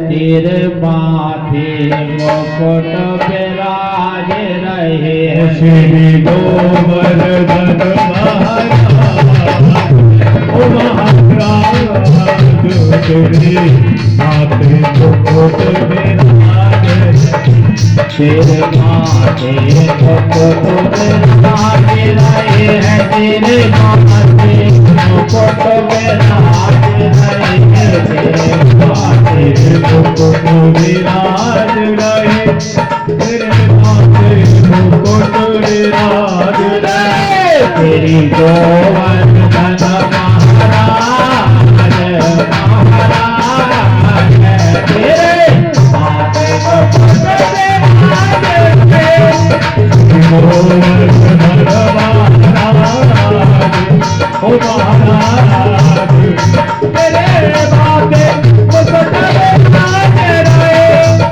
तेरे माथे मुकुट विराज रहे। श्री गोवर्धन महाराज ओ महाराज तेरे माथे मुकुट विराज तेरे माथे मुकुट विराज रहे हैं, तेरे माथे मुकुट विराज रहे हैं, तेरे माथे मुकुट विराज रहे, तेरे माथे मुकुट विराज रहे। तेरी गोवर्धन महाराज महाराज तेरे माथे मुकुट विराज रहे। गोवर्धन महाराज ओ महाराज तेरे माथे मुकुट विराज रहे। महाराज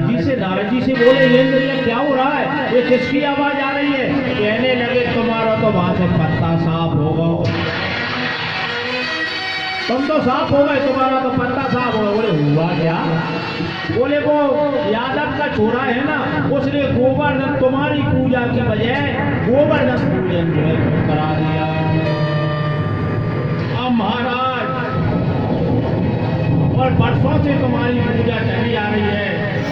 नारद जी से बोले इंद्र ये क्या हो रहा है, ये किसकी आवाज आ रही है? कहने लगे तुम्हारा तो वहां से पत्ता साफ होगा, तुम तो साफ हो गए, तुम्हारा तो पत्ता साफ होगा। बोले हुआ क्या? बोले वो यादव का छोरा है ना, उसने गोवर्धन तुम्हारी पूजा की बजाय गोवर्धन पूजन जो है करा दिया। अब महाराज और बरसों से तुम्हारी पूजा चली आ रही है,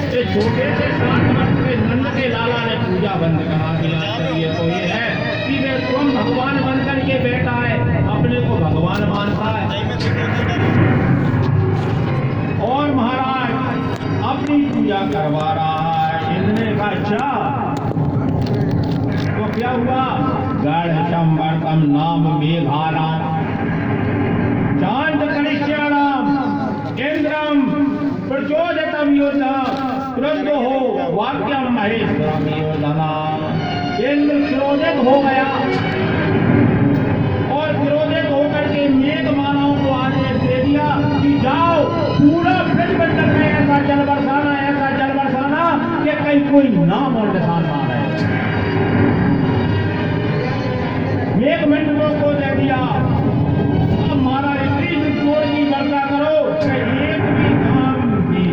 ये छोटे से 7 वर्ष के नंद के लाला ने पूजा बंद करा दिया। ये तो ये है कि वे तुम भगवान बनकर के बैठा है, अपने को भगवान मानता है। और महाराज अपनी पूजा करवा रहा है। इंद्र का अच्छा तो क्या हुआ? गढ़ संवर्तम नाम मेघारा चांद कनिष्याणाम इंद्रम प्रचोदितम योजना क्रुद्ध हो वाक्यम महेश्वरम योजना। इंद्र क्रोधित हो गया और क्रोधित होकर के मेघमालाओं को आदेश दे दिया कि जाओ पूरा ब्रजमंडल में ऐसा जल बरसाना कि कहीं कोई नाम और निशान ना रहे। मेघमंडलों को दे दिया अब महाराज इतनी जोर की वर्षा करो कि एक भी काम भी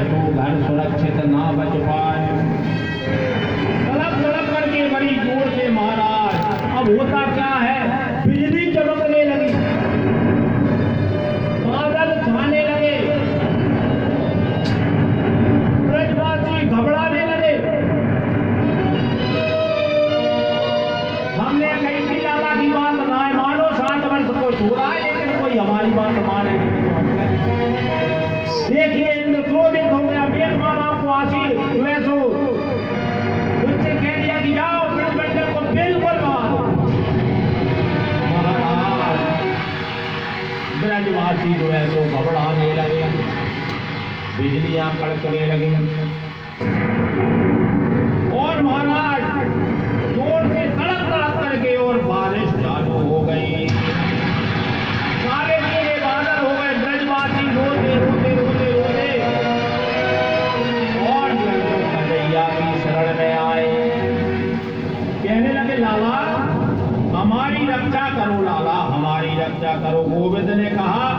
तो घर सुरक्षित ना बच पाए। तड़प करके बड़ी जोर से महाराज अब होता क्या है, बिजली चमकने लगी, बादल छाने लगे, ब्रजवासी घबराने लगे। हमने कही थी लाला की बात ना मानो, 7 वर्ष को छोड़ा है लेकिन कोई हमारी बात माने। देखिए इंद्र क्रोधित हो गया, मेघमाला को आशीष वैसो उनसे कह दिया कि जाओ ब्रजमंडल को बिल्कुल मारो। ब्रजवासी जो है तो घबराने लगे, बिजलियां कड़कने लगी और महाराज जोर से तड़क करके और बारिश चालू हो गई। सारे नीले बादल हो गए, ब्रजवासी रोते रोते रोते रोते और कन्हैया की शरण में आए। कहने लगे लाला हमारी रक्षा करो, लाला हमारी रक्षा करो। गोविंद ने कहा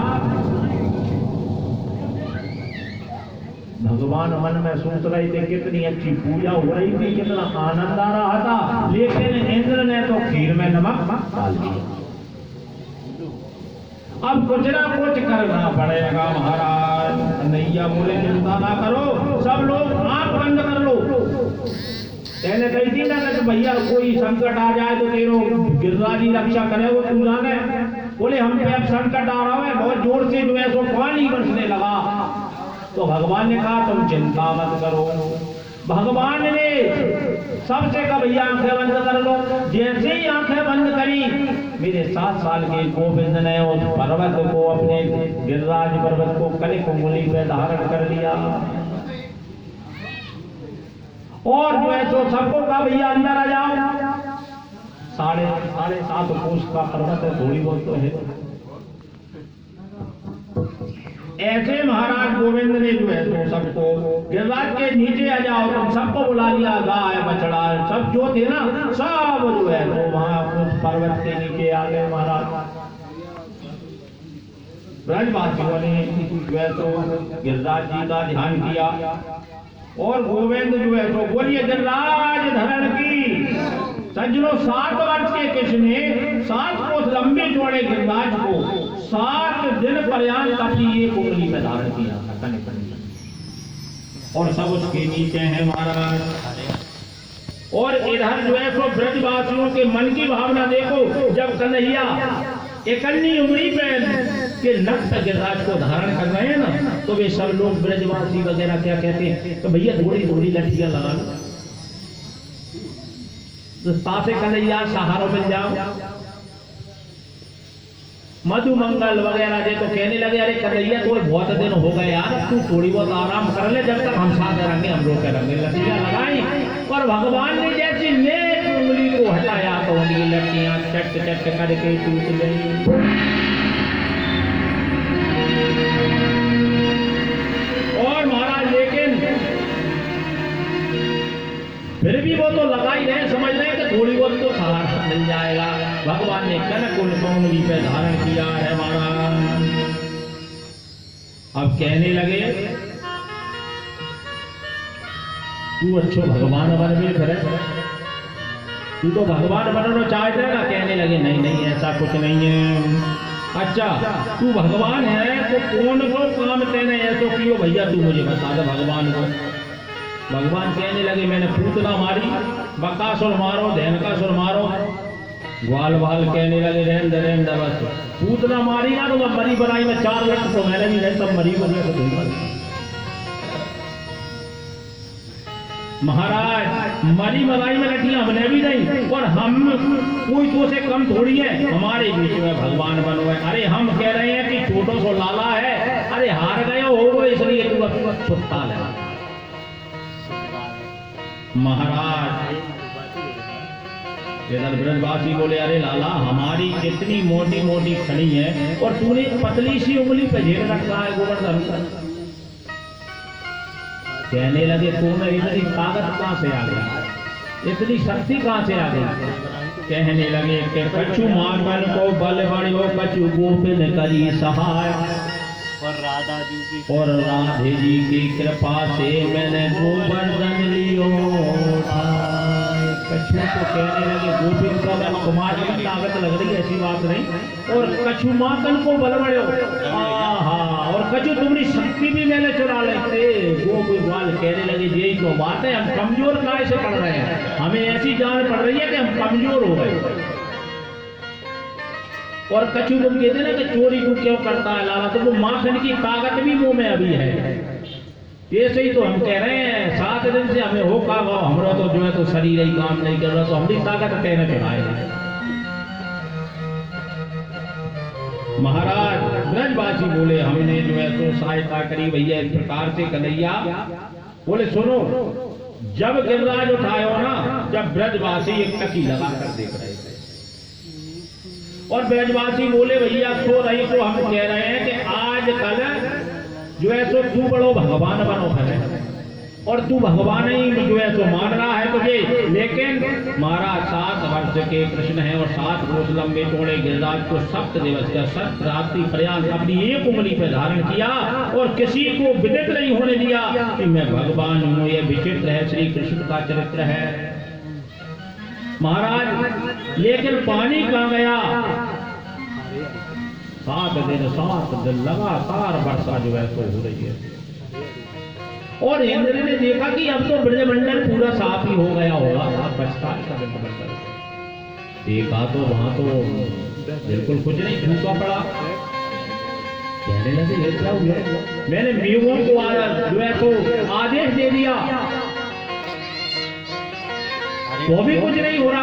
भगवान मन में सोच रहे थे कितनी अच्छी पूजा हो रही थी, कितना आनंद आ रहा था, लेकिन इंद्र ने तो खीर में नमक डाल दिया। अब कुछ ना कुछ करना पड़ेगा महाराज। कन्हैया बोले चिंता ना करो, सब लोग आंख बंद कर लो। कहने कही थी ना कि भैया कोई संकट आ जाए तो तेरो गिरिराज जी रक्षा करे, वो तू जाने। बोले हम पे अब संकट आ रहा है, बहुत जोर से जो है सो पानी बरसने लगा। तो भगवान ने कहा तुम चिंता मत करो। भगवान ने सबसे कहा भैया आंखें बंद कर लो। जैसे ही आंखें बंद करी, मेरे 7 साल के गोविंद ने उस पर्वत को, अपने गिरिराज पर्वत को कलिक उंगली पे धारण कर लिया और जो है तो सबको कहा भैया अंदर आ जाओ। 7.5 कोस का पर्वत है, थोड़ी बहुत तो है। ऐसे महाराज गोविंद ने जो है तो सबको गिरिराज के नीचे आ जाओ, तुम सबको बुला लिया, गाय बछड़ा सब जो थे ना सब जो है तो वहां उस पर्वत के नीचे आ गए महाराज। ब्रजवासियों ने जो है तो गिरिराज जी का ध्यान किया और गोविंद जो है तो बोलिए गिरिराज धरण की। सज्जनों 7 वर्ष के कृष्ण ने 7 कोस लंबे जोड़े गिरिराज को 7 दिन पर्यंत अपनी एक उंगली में धारण किया और सब उसके नीचे है महाराज। और इधर जो है तो ब्रजवासियों के मन की भावना देखो, जब कन्हैया इकन्नी उंगली पे के नक्श गिरिराज को धारण कर रहे हैं ना, तो वे सब लोग ब्रजवासी वगैरह क्या कहते हैं तो भैया थोड़ी थोड़ी लठियां लगा लो, तो सासे कन्हैया सहारों मिल जाओ। मधु मंगल वगैरह जे तो कहने लगे अरे कन्हैया तो बहुत दिन हो गए यार, तू थोड़ी बहुत आराम कर ले, जब तक हम साथ रहेंगे हम लोग करेंगे। लठियां लगाई और भगवान ने जैसी नेक उंगली को हटाया तो उनकी लठियां चट चट करके टूट गई। और महाराज लेकिन जरूरत तो सहारा मिल जाएगा। भगवान ने कनक उंगली पे धारण किया है महाराज। अब कहने लगे तू अच्छो भगवान बन भी फिर तू तो भगवान बनना चाहते है ना। कहने लगे नहीं नहीं ऐसा कुछ नहीं है। अच्छा तू भगवान है तो कौन को काम तेने ऐसो कियो भैया तू मुझे बता दे भगवान को। भगवान कहने लगे मैंने पूतना मारी, बकासुर मारो, धेनुकासुर मारो। ग्वाल वाल कहने लगे रहन दे बस पूतना मारी ना तो मरी बनाई में 4 लाख तो मैंने भी रहे सब मरी बन गए। महाराज मरी मलाई में रखी हमने भी नहीं और हम कोई तो से कम थोड़ी है। हमारे बीच में भगवान बनो है। अरे हम कह रहे हैं कि छोटो सो लाला है। अरे हार गए हो इसलिए तू अब छुट्टा ले। महाराज ब्रजवासी बोले अरे लाला हमारी इतनी मोटी मोटी खड़ी है और तूने पतली सी उंगली पे झेल रखा है गोवर्धन। कहने लगे तुम्हें इतनी ताकत कहां से आ गई, इतनी शक्ति कहां से आ गई। कहने लगे कि कछु मागन को बल बड़ो कछु गोपिन करी सहाय और राधे जी की कृपा से मैंने गोवर्धन लियो। कछु तो कहने लगे गोपिन का मैं तुम्हारी ताकत लग रही है ऐसी बात नहीं। और कछु मागन को बल बड़ो और कछु तुम्हारी शक्ति भी मैंने चुरा लेते। गोपाल कहने लगे यही तो बात है, हम कमजोर काहे से पड़ रहे हैं। हमें ऐसी जान पड़ रही है कि हम कमजोर हो गए। और कछु तुम कहते ना कि चोरी को क्यों करता है लाला, तो वो माखन की ताकत भी मुंह में अभी है। ऐसे ही तो हम कह रहे हैं 7 दिन से हमें हो का हमारा तो जो है तो शरीर ही काम नहीं कर रहा तो हमारी ताकत कहना चढ़ाए। महाराज ब्रजवासी बोले हमने जो है तो सहायता करी भैया इस प्रकार से कन्हैया। बोले सुनो जब गिरिराज उठाए हो ना, जब ब्रजवासी एक टकी लगा कर देख रहे थे और ब्रजवासी बोले भैया सो रही तो हम कह रहे हैं कि आज कल जो है तो तू बड़ो भगवान बनो है और तू भगवान ही जो है तो मान रहा है तुझे। लेकिन महाराज 7 वर्ष के कृष्ण है और 7 रोज लंबे चौड़े गिरिराज को 7 दिवस का 7 रात्रि प्रयास अपनी एक उंगली पर धारण किया और किसी को विदित नहीं होने दिया कि मैं भगवान हूँ। यह विचित्र है, श्री कृष्ण का चरित्र है महाराज। लेकिन पानी कहाँ गया। 7 दिन लगातार वर्षा जो है तो हो रही है और इंद्र ने देखा कि अब तो ब्रजमंडल पूरा साफ ही हो गया होगा। बचता देखा तो वहां तो बिल्कुल कुछ नहीं, सूखा पड़ा। कहने लगे ये क्या हुआ। मैंने मेघों को जो है तो आदेश दे दिया तो भी कुछ नहीं हो रहा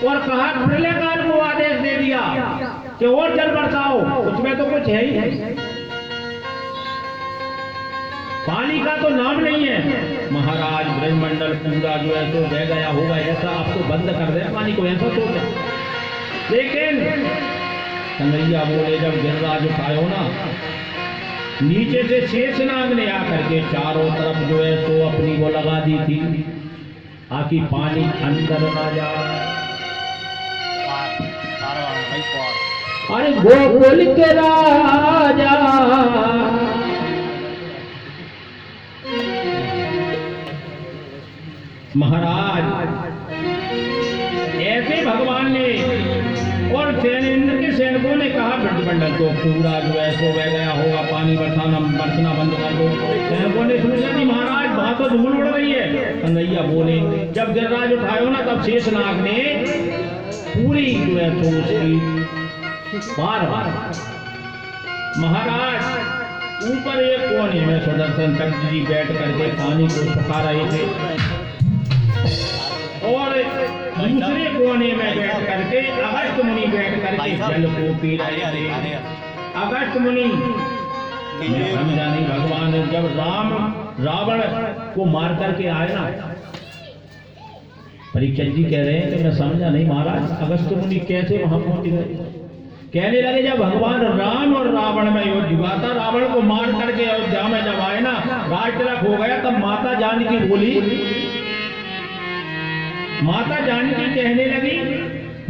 और कहा प्रलय काल को आदेश दे दिया कि और जल बरसाओ, उसमें तो कुछ है ही है। पानी का तो नाम नहीं है। महाराज ब्रह्मंडल पूरा जो है तो बह गया होगा ऐसा, आप तो बंद कर दे पानी को ऐसा सोचा। लेकिन कन्हैया बोले जब गिरिराज उठाए हो ना, नीचे से शेषनाग ने आकर के चारों तरफ जो है तो अपनी वो लगा दी थी ताकि पानी अंदर ना जाए। अरे गोकुल के राजा महाराज ऐसे भगवान ने और इंद्र के सैनिकों ने कहा ब्रजमंडल को पूरा जो है सो बह गया होगा, पानी बरसना बंद कर दो। सैनिकों ने सोचा कि महाराज वहां तो धूल उड़ रही है। कन्हैया बोले जब गिरिराज उठाए हो ना तब शेषनाग ने पूरी जो है तो उसकी बार महाराज ऊपर एक कोने में सुदर्शन चक्र जी बैठ करके पानी को सुखा रहे थे और दूसरे कोने में बैठ करके अगस्त मुनि बैठ करके जल को पी रहे थे। अगस्त मुनि समझा नहीं भगवान जब रावण को मार करके आए ना, परीक्षित जी कह रहे हैं कि मैं समझा नहीं महाराज अगस्त मुनि कैसे वहां पहुंच गए। कहने लगे जब भगवान राम और रावण में युद्ध हुआ था, रावण को मार करके अयोध्या में जब आए ना, राज तिलक हो गया, तब माता जानकी बोली माता जानकी कहने लगी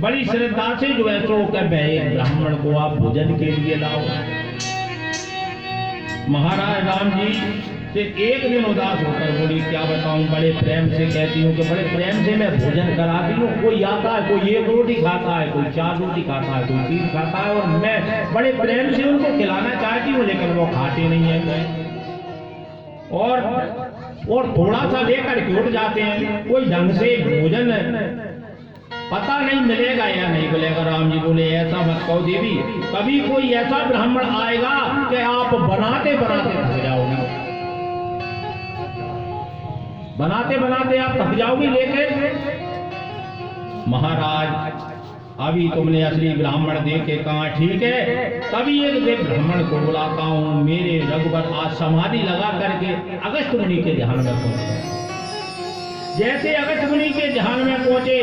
बड़ी श्रद्धा से जो है सो कह ब्राह्मण को आप भोजन के लिए लाओ। महाराज राम जी से एक दिन उदास होकर बोली क्या बताऊं, बड़े प्रेम से कहती हूँ कि बड़े प्रेम से मैं भोजन कराती हूँ। कोई आता है, कोई एक रोटी खाता है, कोई 4 रोटी खाता है, कोई 3 खाता है, और मैं बड़े प्रेम से उनको खिलाना चाहती हूँ, लेकिन वो खाते नहीं है। और थोड़ा सा लेकर के उठ जाते हैं। कोई ढंग से भोजन पता नहीं मिलेगा या नहीं मिलेगा। राम जी बोले ऐसा मत कहो देवी, कभी कोई ऐसा ब्राह्मण आएगा कि आप बनाते बनाते थक जाओगे, बनाते बनाते आप थक जाओगे। लेकिन महाराज अभी तुमने असली ब्राह्मण देखे कहा, ठीक है तभी एक ब्राह्मण को बुलाता हूं। मेरे रघुवर आज समाधि लगा करके अगस्त मुनि के ध्यान में पहुंचे। जैसे अगस्त मुनि के ध्यान में पहुंचे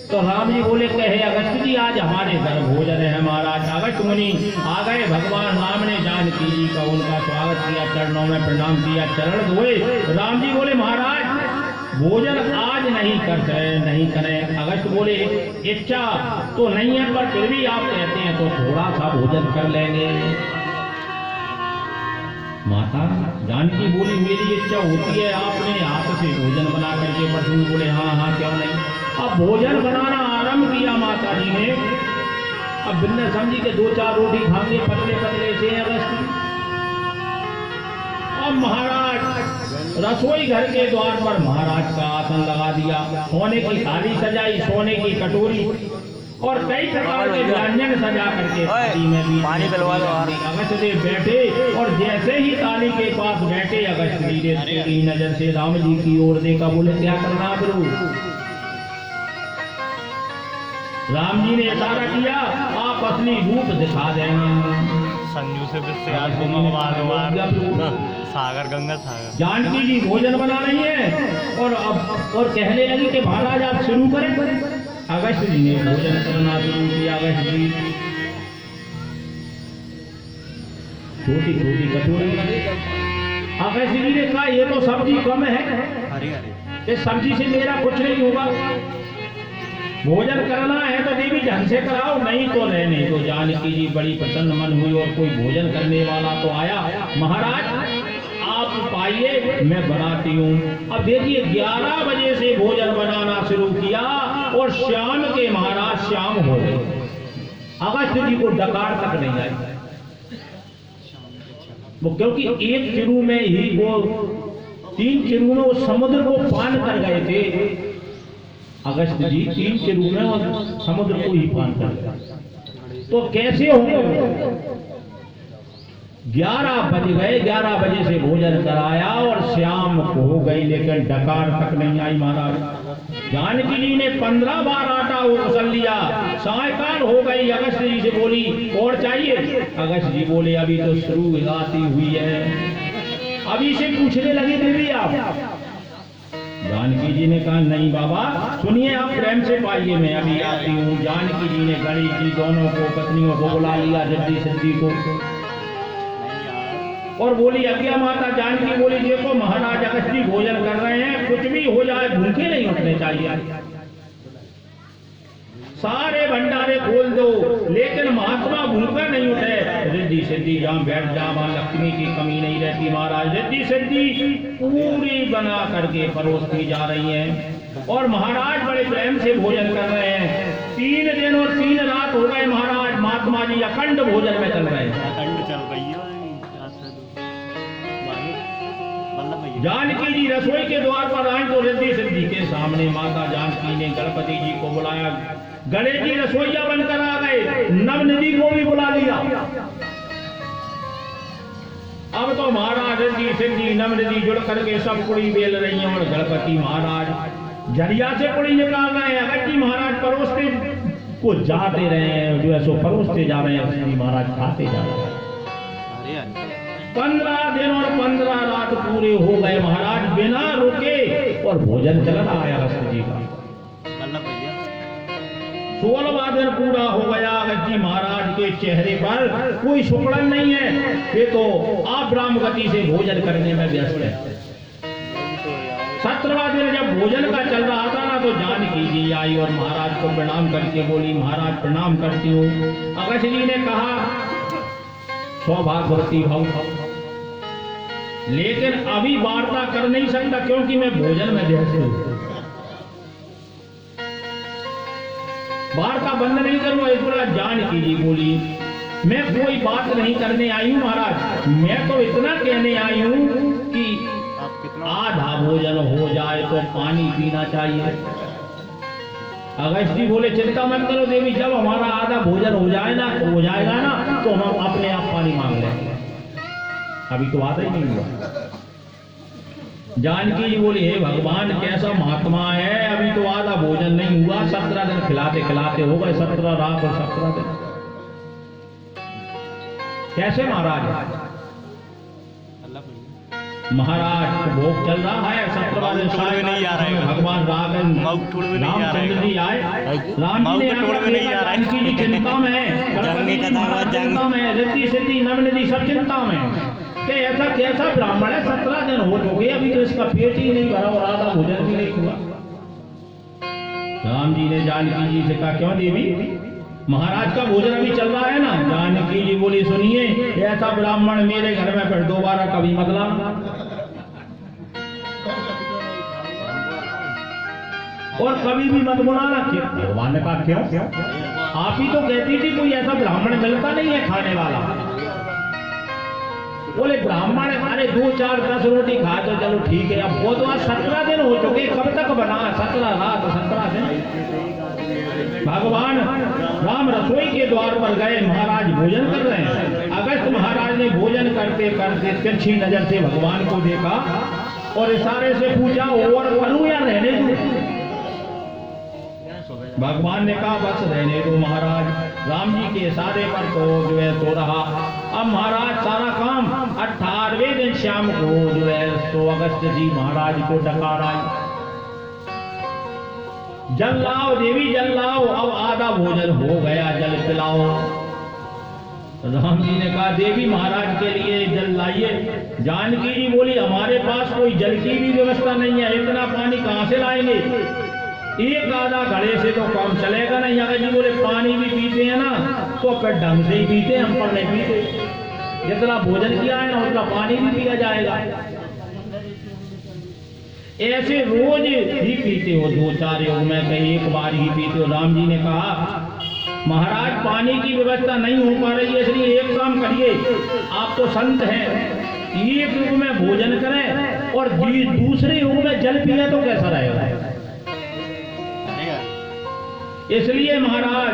तो राम जी बोले कहे अगस्त जी आज हमारे घर भोजन है। महाराज अगस्त मुनि आ गए। भगवान राम ने जानकी जी का उनका स्वागत किया, चरणों में प्रणाम किया, चरण धोए। राम जी बोले महाराज भोजन आज नहीं करें। अगस्त बोले इच्छा तो नहीं है, पर फिर भी आप कहते हैं तो थोड़ा सा भोजन कर लेंगे। माता जानकी बोली मेरी इच्छा होती है आपने हाथ से भोजन बना करके। पर बोले हाँ क्यों नहीं। अब भोजन बनाना आरंभ किया माता जी ने। अब बिन्ने समझी के 2-4 रोटी खाएंगे पतले पतले से अगस्त। अब महाराज रसोई घर के द्वार पर महाराज का आसन लगा दिया, सोने की थाली सजाई, सोने की कटोरी और कई प्रकार के व्यंजन सजा करके थाली में भी अगस्त देव बैठे। और जैसे ही थाली के पास बैठे अगस्त देव की नजर से राम जी की ओर देखा। बोले क्या करना प्रभु। राम जी ने इशारा किया आप असली रूप दिखा देंगे। संजू से सागर गंगा सागर। जानकी जी भोजन बना रही है और कहने लगी कि महाराज आप शुरू करें। अगस्त जी ने भोजन करना शुरू किया। अगस्त जी छोटी छोटी कटोरी। अगस्त जी ने कहा ये तो सब्जी कम है, इस सब्जी से मेरा कुछ नहीं होगा। भोजन करना है तो देवी ढंग से कराओ, नहीं तो रहने दो। जानकी जी बड़ी प्रसन्न मन हुई और कोई भोजन करने वाला तो आया। महाराज आप पाइए मैं बनाती हूँ। अब देखिए 11 बजे से भोजन बनाना शुरू किया और शाम के महाराज शाम हो गए। अगस्त जी को डकार तक नहीं आई वो, क्योंकि एक चिरू में ही वो 3 चिरू में वो समुद्र को पान कर गए थे। अगस्त जी 3 चिरू में और समुद्र को ही पान कर गए तो कैसे होंगे। 11 बज गए, 11 बजे से भोजन कराया और शाम को हो गई, लेकिन डकार तक नहीं आई। महाराज जानकी जी ने 15 बार आटा उसल लिया, सायकाल हो गई। अगस्त जी से बोली और चाहिए। अगस्त जी बोले अभी तो शुरुआत हुई है, अभी से पूछने लगी देवी आप। जानकी जी ने कहा नहीं बाबा सुनिए आप प्रेम से पाइए, मैं अभी आती हूँ। जानकी जी ने गणेश जी दोनों को पत्नियों को बुला लिया, रिद्धि सिद्धि को, और बोली अज्ञा माता जानकी बोली देखो महाराज अगस्त जी भोजन कर रहे हैं, कुछ भी हो जाए भूखे नहीं उठने चाहिए। सारे भंडारे खोल दो लेकिन महात्मा भूखा नहीं उठे। रिद्धि सिद्धि जहाँ बैठ जा वहाँ लक्ष्मी की कमी नहीं रहती। महाराज रिद्धि सिद्धि पूरी बना करके परोसती जा रही हैं और महाराज बड़े प्रेम से भोजन कर रहे हैं। 3 दिन और 3 रात हो गए महाराज, महात्मा जी अखंड भोजन में चल रहे हैं। जानकी जी रसोई के द्वार पर आई तो रिद्धि सिद्धि के सामने माता जानकी ने गणपति जी को बुलाया। गणेश जी रसोईया बनकर आ गए, नवनिधि को भी बुला लिया। अब तो महाराज रिद्धि सिद्धि नवनिधि जुड़ करके सब कुड़ी बेल रही हैं और गणपति महाराज जरिया से कुड़ी निकाल रहे हैं। अगस्त जी महाराज परोसते को जाते रहे हैं, जो है सो परोसते जा रहे हैं, अगस्त जी महाराज खाते जा रहे हैं। 15 दिन और 15 रात पूरे हो गए महाराज बिना रुके और भोजन चल रहा है अगस्त जी का। 16वां दिन पूरा हो गया। अगस्त जी महाराज के चेहरे पर कोई शुक्लन नहीं है, ये तो आप ब्राह्म गति से भोजन करने में व्यस्त है। 17वां दिन जब भोजन का चल रहा था ना तो जी आई और महाराज को प्रणाम करके बोली, महाराज प्रणाम करती हूँ। अगस्त जी ने कहा सौभाग्यवती भव, लेकिन अभी वार्ता कर नहीं सकता क्योंकि मैं भोजन में व्यस्त हूं। वार्ता बंद नहीं करूंगा। इस पर जानकी जी बोली, मैं कोई बात नहीं करने आई हूं महाराज, मैं तो इतना कहने आई हूं कि आधा भोजन हो जाए तो पानी पीना चाहिए। अगस्त जी बोले चिंता मत करो देवी, जब हमारा आधा भोजन हो जाएगा ना तो हम अपने आप पानी मांग लेंगे। अभी तो आधा ही नहीं हुआ। जानकी जी बोली हे भगवान कैसा महात्मा है, अभी तो आधा भोजन नहीं हुआ, 17 दिन खिलाते खिलाते हो गए, 17 रात और 17 दिन। कैसे महाराज? महाराज भोग चल रहा है, 17वां दिन भगवान रामचंद्र जी आए। राम जी ने जानकी जी चिंता में है, चिंता में, रिद्धि सिद्धि नवनिधि सब चिंता में कि ऐसा कैसा ब्राह्मण है, 17 दिन हो चुके अभी तो इसका पेट ही नहीं भरा और आधा भोजन भी नहीं हुआ। राम जी ने जानकी जी से कहा क्यों देवी, महाराज का भोजन अभी चल रहा है ना। जानकी जी बोली सुनिए, ऐसा ब्राह्मण मेरे घर में फिर दोबारा कभी मत लाना, और कभी भी मत बुलाना। भगवान ने कहा क्यों? आप ही तो कहती थी कोई ऐसा ब्राह्मण मिलता नहीं है खाने वाला। बोले ब्राह्मण अरे 2 4 10 रोटी खा तो चलो ठीक है, अब वो तो आज 17 दिन हो चुके, कब तक बना? 17 रात 17 दिन। भगवान राम रसोई के द्वार पर गए, महाराज भोजन कर रहे हैं। अगस्त महाराज ने भोजन करते करते तिरछी नजर से भगवान को देखा और इशारे से पूछा और करूं या रहने दूं? भगवान ने कहा बस रहने दो महाराज। राम जी के इशारे पर तो जो है सो रहा। अब महाराज सारा काम 18वें दिन शाम को जो है सो अगस्त जी महाराज को डकार आई, जल लाओ देवी जल लाओ, अब आधा भोजन हो गया, जल पिलाओ। राम जी ने कहा देवी महाराज के लिए जल लाइए। जानकी जी बोली हमारे पास कोई जल की भी व्यवस्था नहीं है, इतना पानी कहां से लाएंगे? एक आधा घड़े से तो काम चलेगा नहीं। अगर जी बोले पानी भी पीते हैं ना तो फिर ढंग से ही पीते, हम पर नहीं पीते। जितना भोजन किया है ना उतना पानी भी पिया जाएगा। ऐसे रोज ही पीते हो, 2 4 योग में कहीं एक बार ही पीते हो। राम जी ने कहा महाराज पानी की व्यवस्था नहीं हो पा रही है, इसलिए एक काम करिए, आप तो संत हैं, एक युग में भोजन करें और दूसरे युग में जल पिए तो कैसा रहेगा? इसलिए महाराज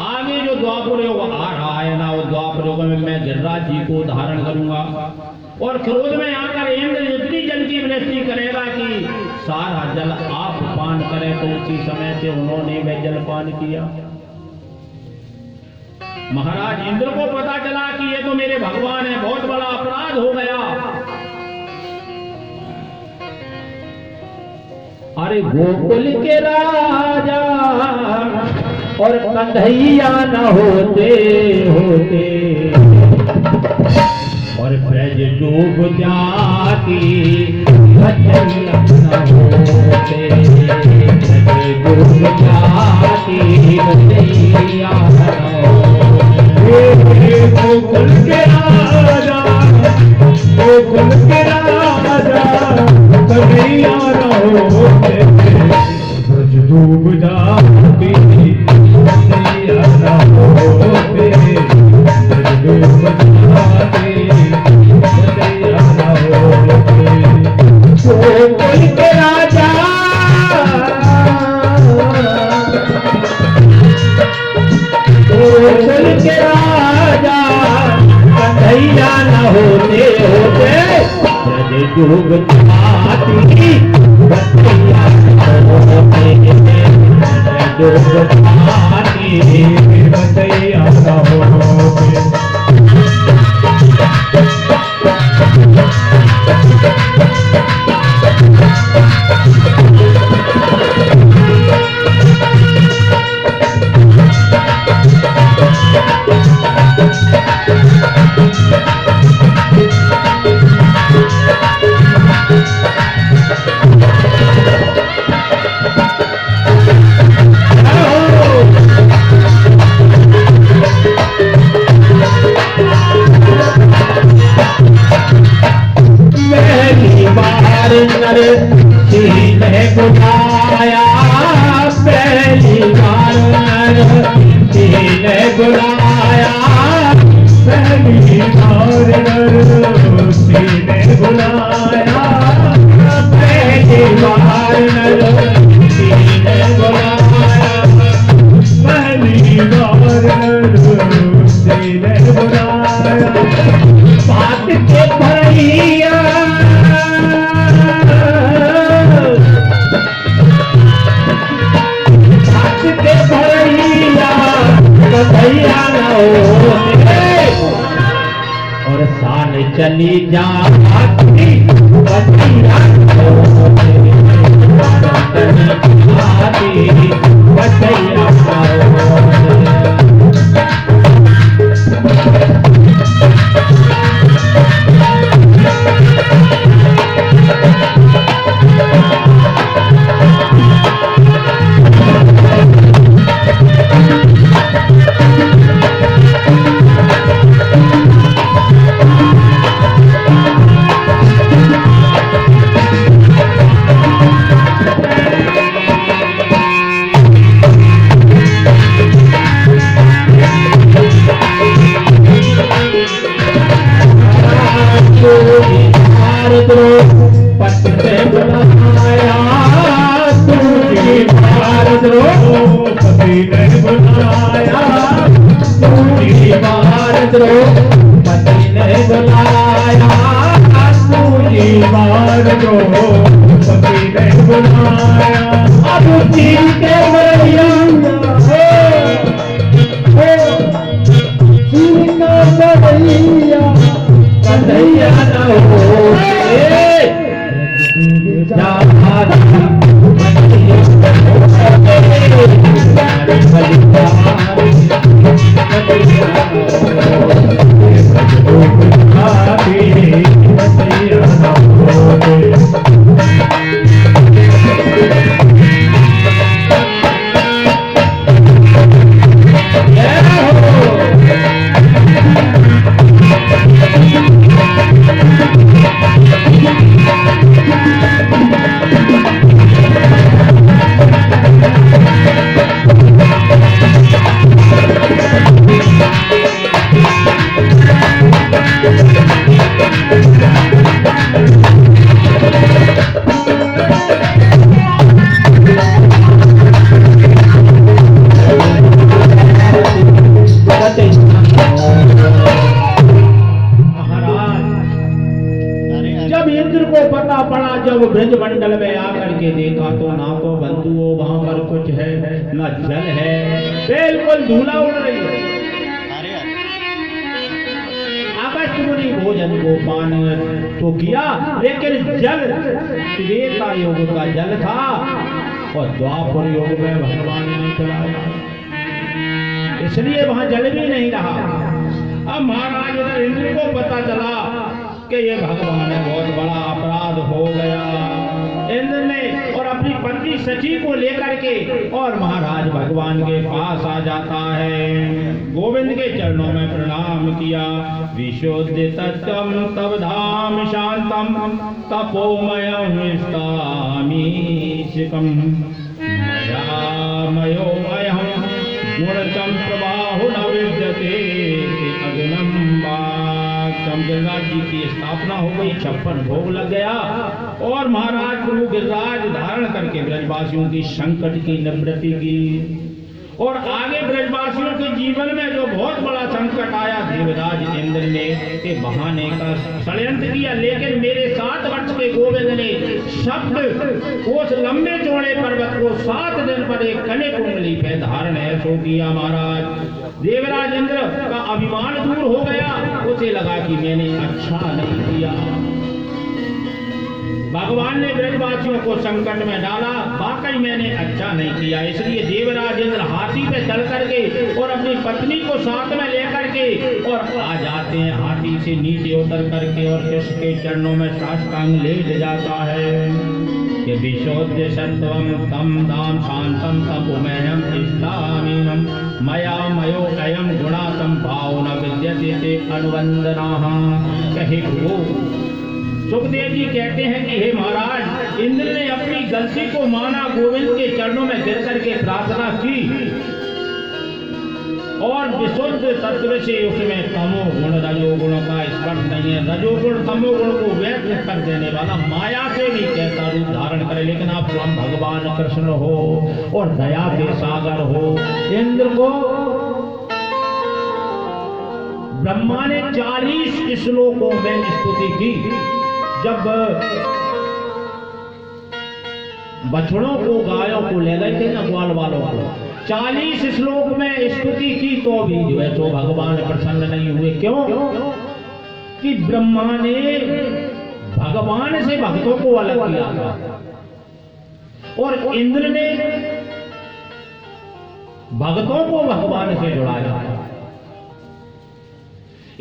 आगे जो द्वापर योग आ रहा है ना, वो द्वापर योग में मैं गिरिराज जी को धारण करूंगा और क्रोध में आकर इंद्र इतनी जल की वृष्टि करेगा कि सारा जल आप पान करें। तो उसी समय से उन्होंने वह जल पान किया। महाराज इंद्र को पता चला कि ये तो मेरे भगवान है, बहुत बड़ा अपराध हो गया। अरे गोकुल के राजा और कन्हैया न होते होते और ब्रज डूब जाती, कन्हैया न होते, ब्रज डूब जाती, कन्हैया न होते। गोकुल के राजा, गोकुल के राजा कन्हैया न होते, ब्रज डूब जाती, कन्हैया न होते, ब्रज डूब जाती, कन्हैया न होते। गोकुल के राजा, गोकुल के राजा कन्हैया न होते होते, ब्रज डूब जाती, कन्हैया न होते, ब्रज डूब जाती, कन्हैया न होते। बार नरसी ने बुलाया, पहली बार नरसी ने बुलाया, पहली बार नरसी ने बुलाया। बात के भैया भैया न और साल चली जा जब ब्रज मंडल में आकर के देखा तो ना तो बंधुओं वहां पर कुछ है ना जल है, बिल्कुल धूला उड़ रही है। अगस्त मुनि भोजन को पान तो किया, लेकिन जल त्रेता युग का जल था और द्वापर युग में भगवान ने चलाया, इसलिए वहां जल भी नहीं रहा। अब महाराज इंद्र को पता चला कि ये भगवान बहुत बड़ा अपराध हो गया। इंद्र ने और अपनी पत्नी सची को लेकर के और महाराज भगवान के पास आ जाता है, गोविंद के चरणों में प्रणाम किया। विशुद्ध तत्वम तव धाम शांतम तपोमयम स्थामीशिकम मयामयो अयम गुणतम प्रबाहु न विद्यते अगुणम वाक्यम। गिरिराज जी की स्थापना हो गई, 56 भोग लग गया और महाराज प्रभु गिरिराज धारण करके ब्रजवासियों की संकट की निवृत्ति की। और आगे ब्रजवासियों के जीवन में जो बहुत बड़ा संकट आया, देवराज इंद्र ने के बहाने का षड्यंत्र किया, लेकिन मेरे 7 वर्ष के गोविंद ने शब्द उस लंबे चौड़े पर्वत को 7 दिन पर एक कने कुंडली पे धारण ऐसो किया। महाराज देवराज इंद्र का अभिमान दूर हो गया, उसे लगा कि मैंने अच्छा नहीं किया, भगवान ने ब्रजवासियों को संकट में डाला, वाकई मैंने अच्छा नहीं किया। इसलिए देवराज इंद्र हाथी पे चढ़ करके और अपनी पत्नी को साथ में लेकर के और आ जाते हैं, हाथी से नीचे उतर करके और कृष्ण के चरणों में साष्टांग लेट जाता है कि विशुद्ध सत्वम तम दाम शांतम तपोमयम इस्लामीनम मया मयो अयम गुणातम भाव न विद्यते अनुवंदनाः। कहे वो सुखदेव जी कहते हैं कि हे महाराज, इंद्र ने अपनी गलती को माना, गोविंद के चरणों में गिर करके प्रार्थना की और विशुद्ध तत्व से उसमें तमो गुण रजोगुण का स्पर्श नहीं है। रजोगुण तमोगुण को व्यक्त कर देने वाला माया से भी कैसा रूप धारण करे, लेकिन आप स्वयं भगवान कृष्ण हो और दया के सागर हो। इंद्र को ब्रह्मा ने 40 श्लोकों में स्तुति की। जब बछड़ों को गायों को ले गए थे ना, ग्वाल वालों को 40 श्लोक में स्तुति की तो भी जो है तो भगवान प्रसन्न नहीं हुए। क्यों? कि ब्रह्मा ने भगवान से भक्तों को अलग किया था और इंद्र ने भक्तों को भगवान से जुड़ाया था।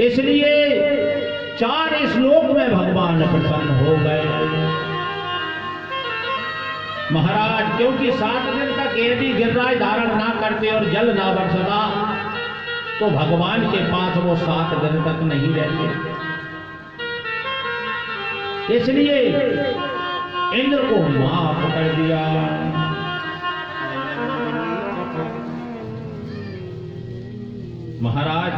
इसलिए 4 श्लोक में भगवान प्रसन्न हो गए महाराज। क्योंकि 7 दिन तक यदि गिरिराज धारण ना करते और जल ना बरसता तो भगवान के पास वो 7 दिन तक नहीं रहते। इसलिए इंद्र को माफ कर दिया। महाराज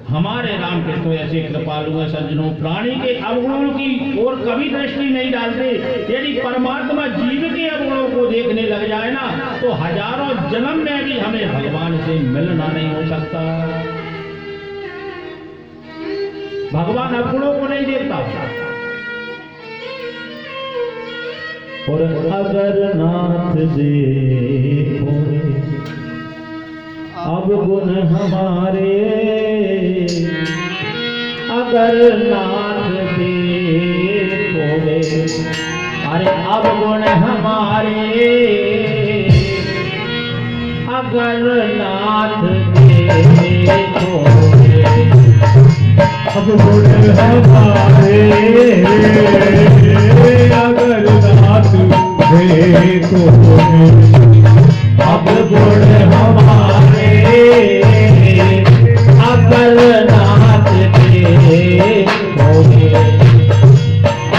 हमारे रामकृष्ण ऐसे कृपालु है सज्जनों, प्राणी के अवगुणों की ओर कभी दृष्टि नहीं डालते। यदि परमात्मा जीव के अवगुणों को देखने लग जाए ना तो हजारों जन्म में भी हमें भगवान से मिलना नहीं हो सकता। भगवान अवगुणों को नहीं देखता। और अगर नाथ देखो अब गुण हमारे, अगर नाथ देखोगे, अरे अब गुण हमारे, अगर नाथ देखोगे, अब गुण हमारे, अगर नाथ देखोगे, अब गुण हमारे, अगर नाथ देखोगे,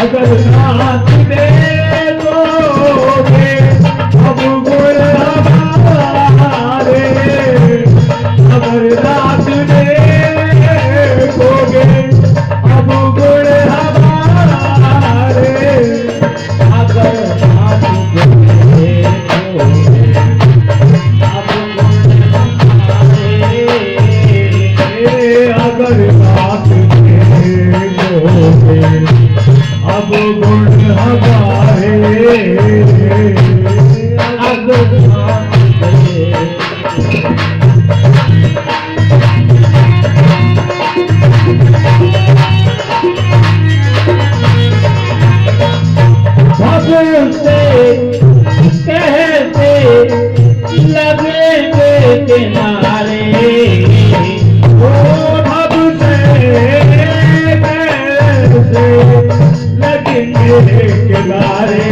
अगर नाथ देखोगे, अब गुण हमारे, अगर नाथ देखोगे, अब गुण हमारे, अगर नाथ देखोगे, अगर नाथ देखोगे, अब गुण हमारे, अगर नाथ भगते कहते लगेंगे किनारे, ओ भव से कैसे लगेंगे किनारे,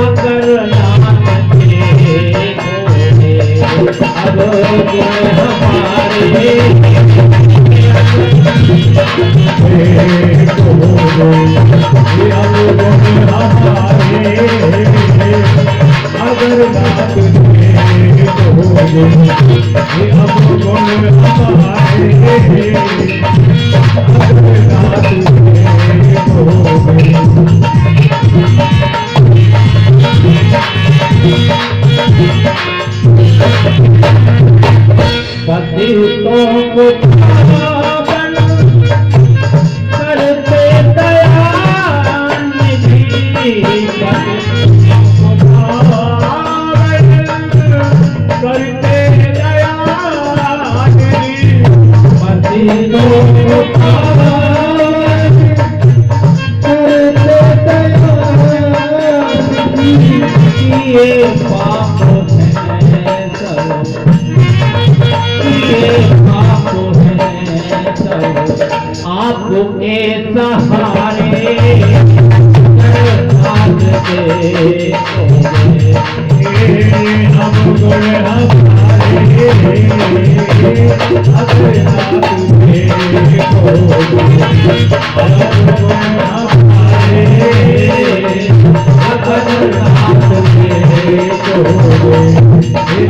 अगर नाथ देखोगे, अब गुण हमारे, अगर नाथ देखोगे, अब गुण हमारे, अगर नाथ देखोगे, पतितों को पावन करते दयानिधि, पतितों को पावन करते दयानिधि, पतितों को पावन करते दयानिधि, किए पाप हैं सब, आपके सहारे, अब गुण हमारे, अगर नाथ देखोगे, अब गुण हमारे, अगर नाथ देखोगे,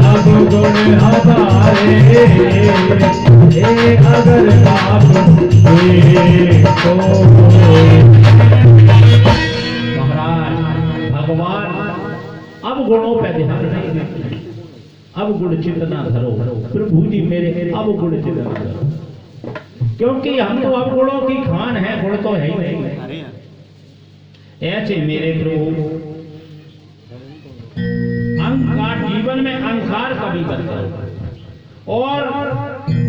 अब गुण हमारे, महाराज भगवान अब गुणों पे ध्यान नहीं देते, अब गुण चित्त ना धरो प्रभु जी मेरे, अब गुण चित्त ना धरो, क्योंकि हम तो अब गुणों की खान है, गुण तो है ही नहीं। ऐसे मेरे प्रभु अहंकार जीवन में अहंकार कभी करते हो, और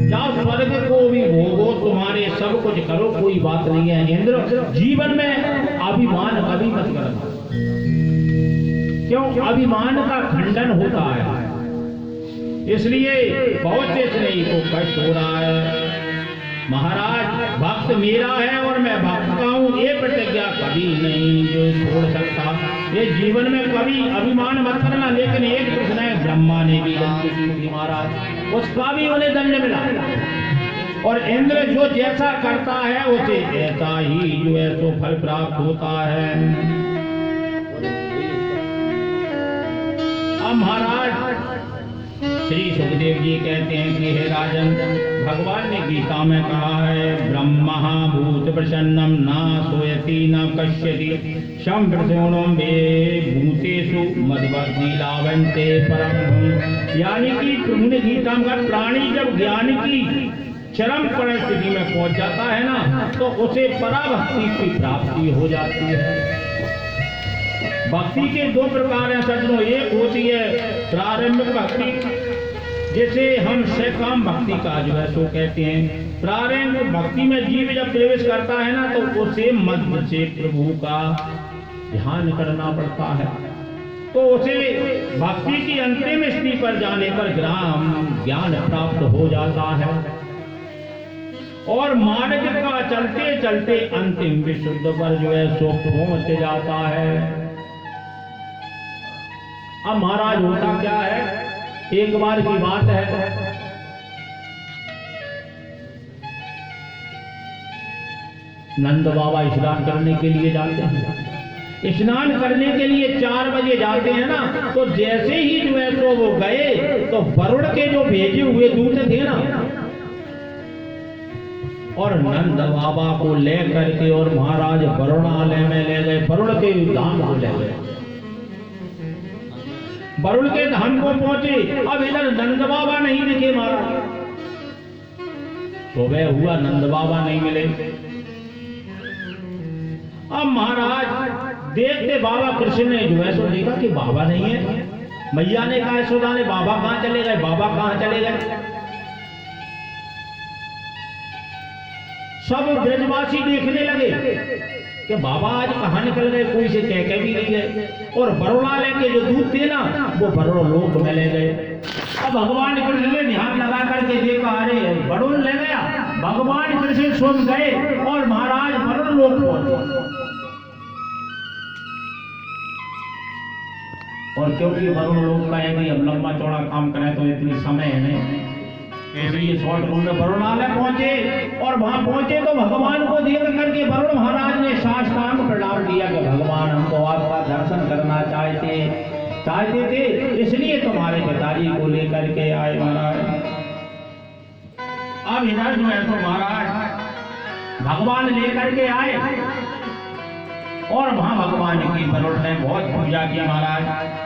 जाओ स्वर्ग को भी भोगो, तुम्हारे सब कुछ करो, कोई बात नहीं है। इंद्र जीवन में अभिमान कभी मत करना, क्यों? अभिमान का खंडन होता है, इसलिए बहुत से स्नेही को कष्ट हो रहा है। महाराज भक्त मेरा है और मैं भक्त का हूं, ये प्रतिज्ञा कभी नहीं जो छोड़ सकता। ये जीवन में कभी अभिमान मत करना। लेकिन एक प्रश्न है, ब्रह्मा ने भी गलती की थी महाराज, उसका भी उन्हें दंड मिला, और इंद्र जो जैसा करता है उसे ऐसा ही जो है तो फल प्राप्त होता है। अब महाराज श्री सुखदेव जी कहते हैं कि हे राजन, भगवान ने गीता में कहा है, ब्रह्मा भूत प्रसन्नम न सोयति न कश्यति शम प्रसोणम वे भूतेषु मदभक्ति लाभन्ते परम। यानी कि प्रभु ने गीता में कहा, प्राणी जब ज्ञान की चरम परिस्थिति में पहुंच जाता है ना, तो उसे पराभक्ति की प्राप्ति हो जाती है। भक्ति के दो प्रकार हैं सज्जनों, एक होती है प्रारंभिक भक्ति, जैसे हम सकाम भक्ति का जो है सो कहते हैं। प्रारंभिक भक्ति में जीव जब प्रवेश करता है ना, तो उसे मध्य से प्रभु का ध्यान करना पड़ता है, तो उसे भक्ति की अंतिम स्थिति पर जाने पर ज्ञान प्राप्त हो जाता है, और मार्ग का चलते चलते अंतिम विशुद्ध पर जो है सो पहुंच जाता है। अब महाराज होता क्या है, एक बार की बात है, नंद बाबा स्नान करने के लिए जाते हैं। स्नान करने के लिए 4 बजे जाते हैं ना, तो जैसे ही जो है तो वो गए, तो वरुण के जो भेजे हुए दूत थे ना, और नंद बाबा को ले करके और महाराज वरुणालय में ले गए, वरुण के धाम को ले गए। वरुण के धाम को पहुंचे, अब इधर नंद बाबा नहीं दिखे महाराज। सुबह हुआ, नंद बाबा नहीं मिले। अब महाराज देखते बाबा कृष्ण ने जो है सो देखा कि बाबा नहीं है। मैया ने कहा, यशोदा ने, बाबा कहां चले गए, बाबा कहां चले गए। सब ब्रजवासी देखने लगे कि बाबा आज कहां निकल गए, कोई से कह के भी नहीं गए। और वरुणालय के जो दूत थे ना, वो वरुण लोक में ले गए। अब भगवान कृष्ण ने ध्यान लगा करके देखा, अरे वरुण ले गया। भगवान कृष्ण स्वयं गए और महाराज वरुण लोक पहुंचे। और क्योंकि वरुण लोक का है कि अब लंबा चौड़ा काम करें तो इतनी समय है नहीं, इसलिए शॉर्ट रूम में वरुणालय पहुंचे। और वहां पहुंचे तो भगवान को देख करके वरुण महाराज ने साष्टांग प्रणाम किया कि भगवान, हमको आपका दर्शन करना चाहते थे, इसलिए तुम्हारे पिताजी को लेकर के आए महाराज। अब इधर जो है तो महाराज भगवान लेकर के आए, और वहां भगवान की वरुण ने बहुत पूजा की महाराज।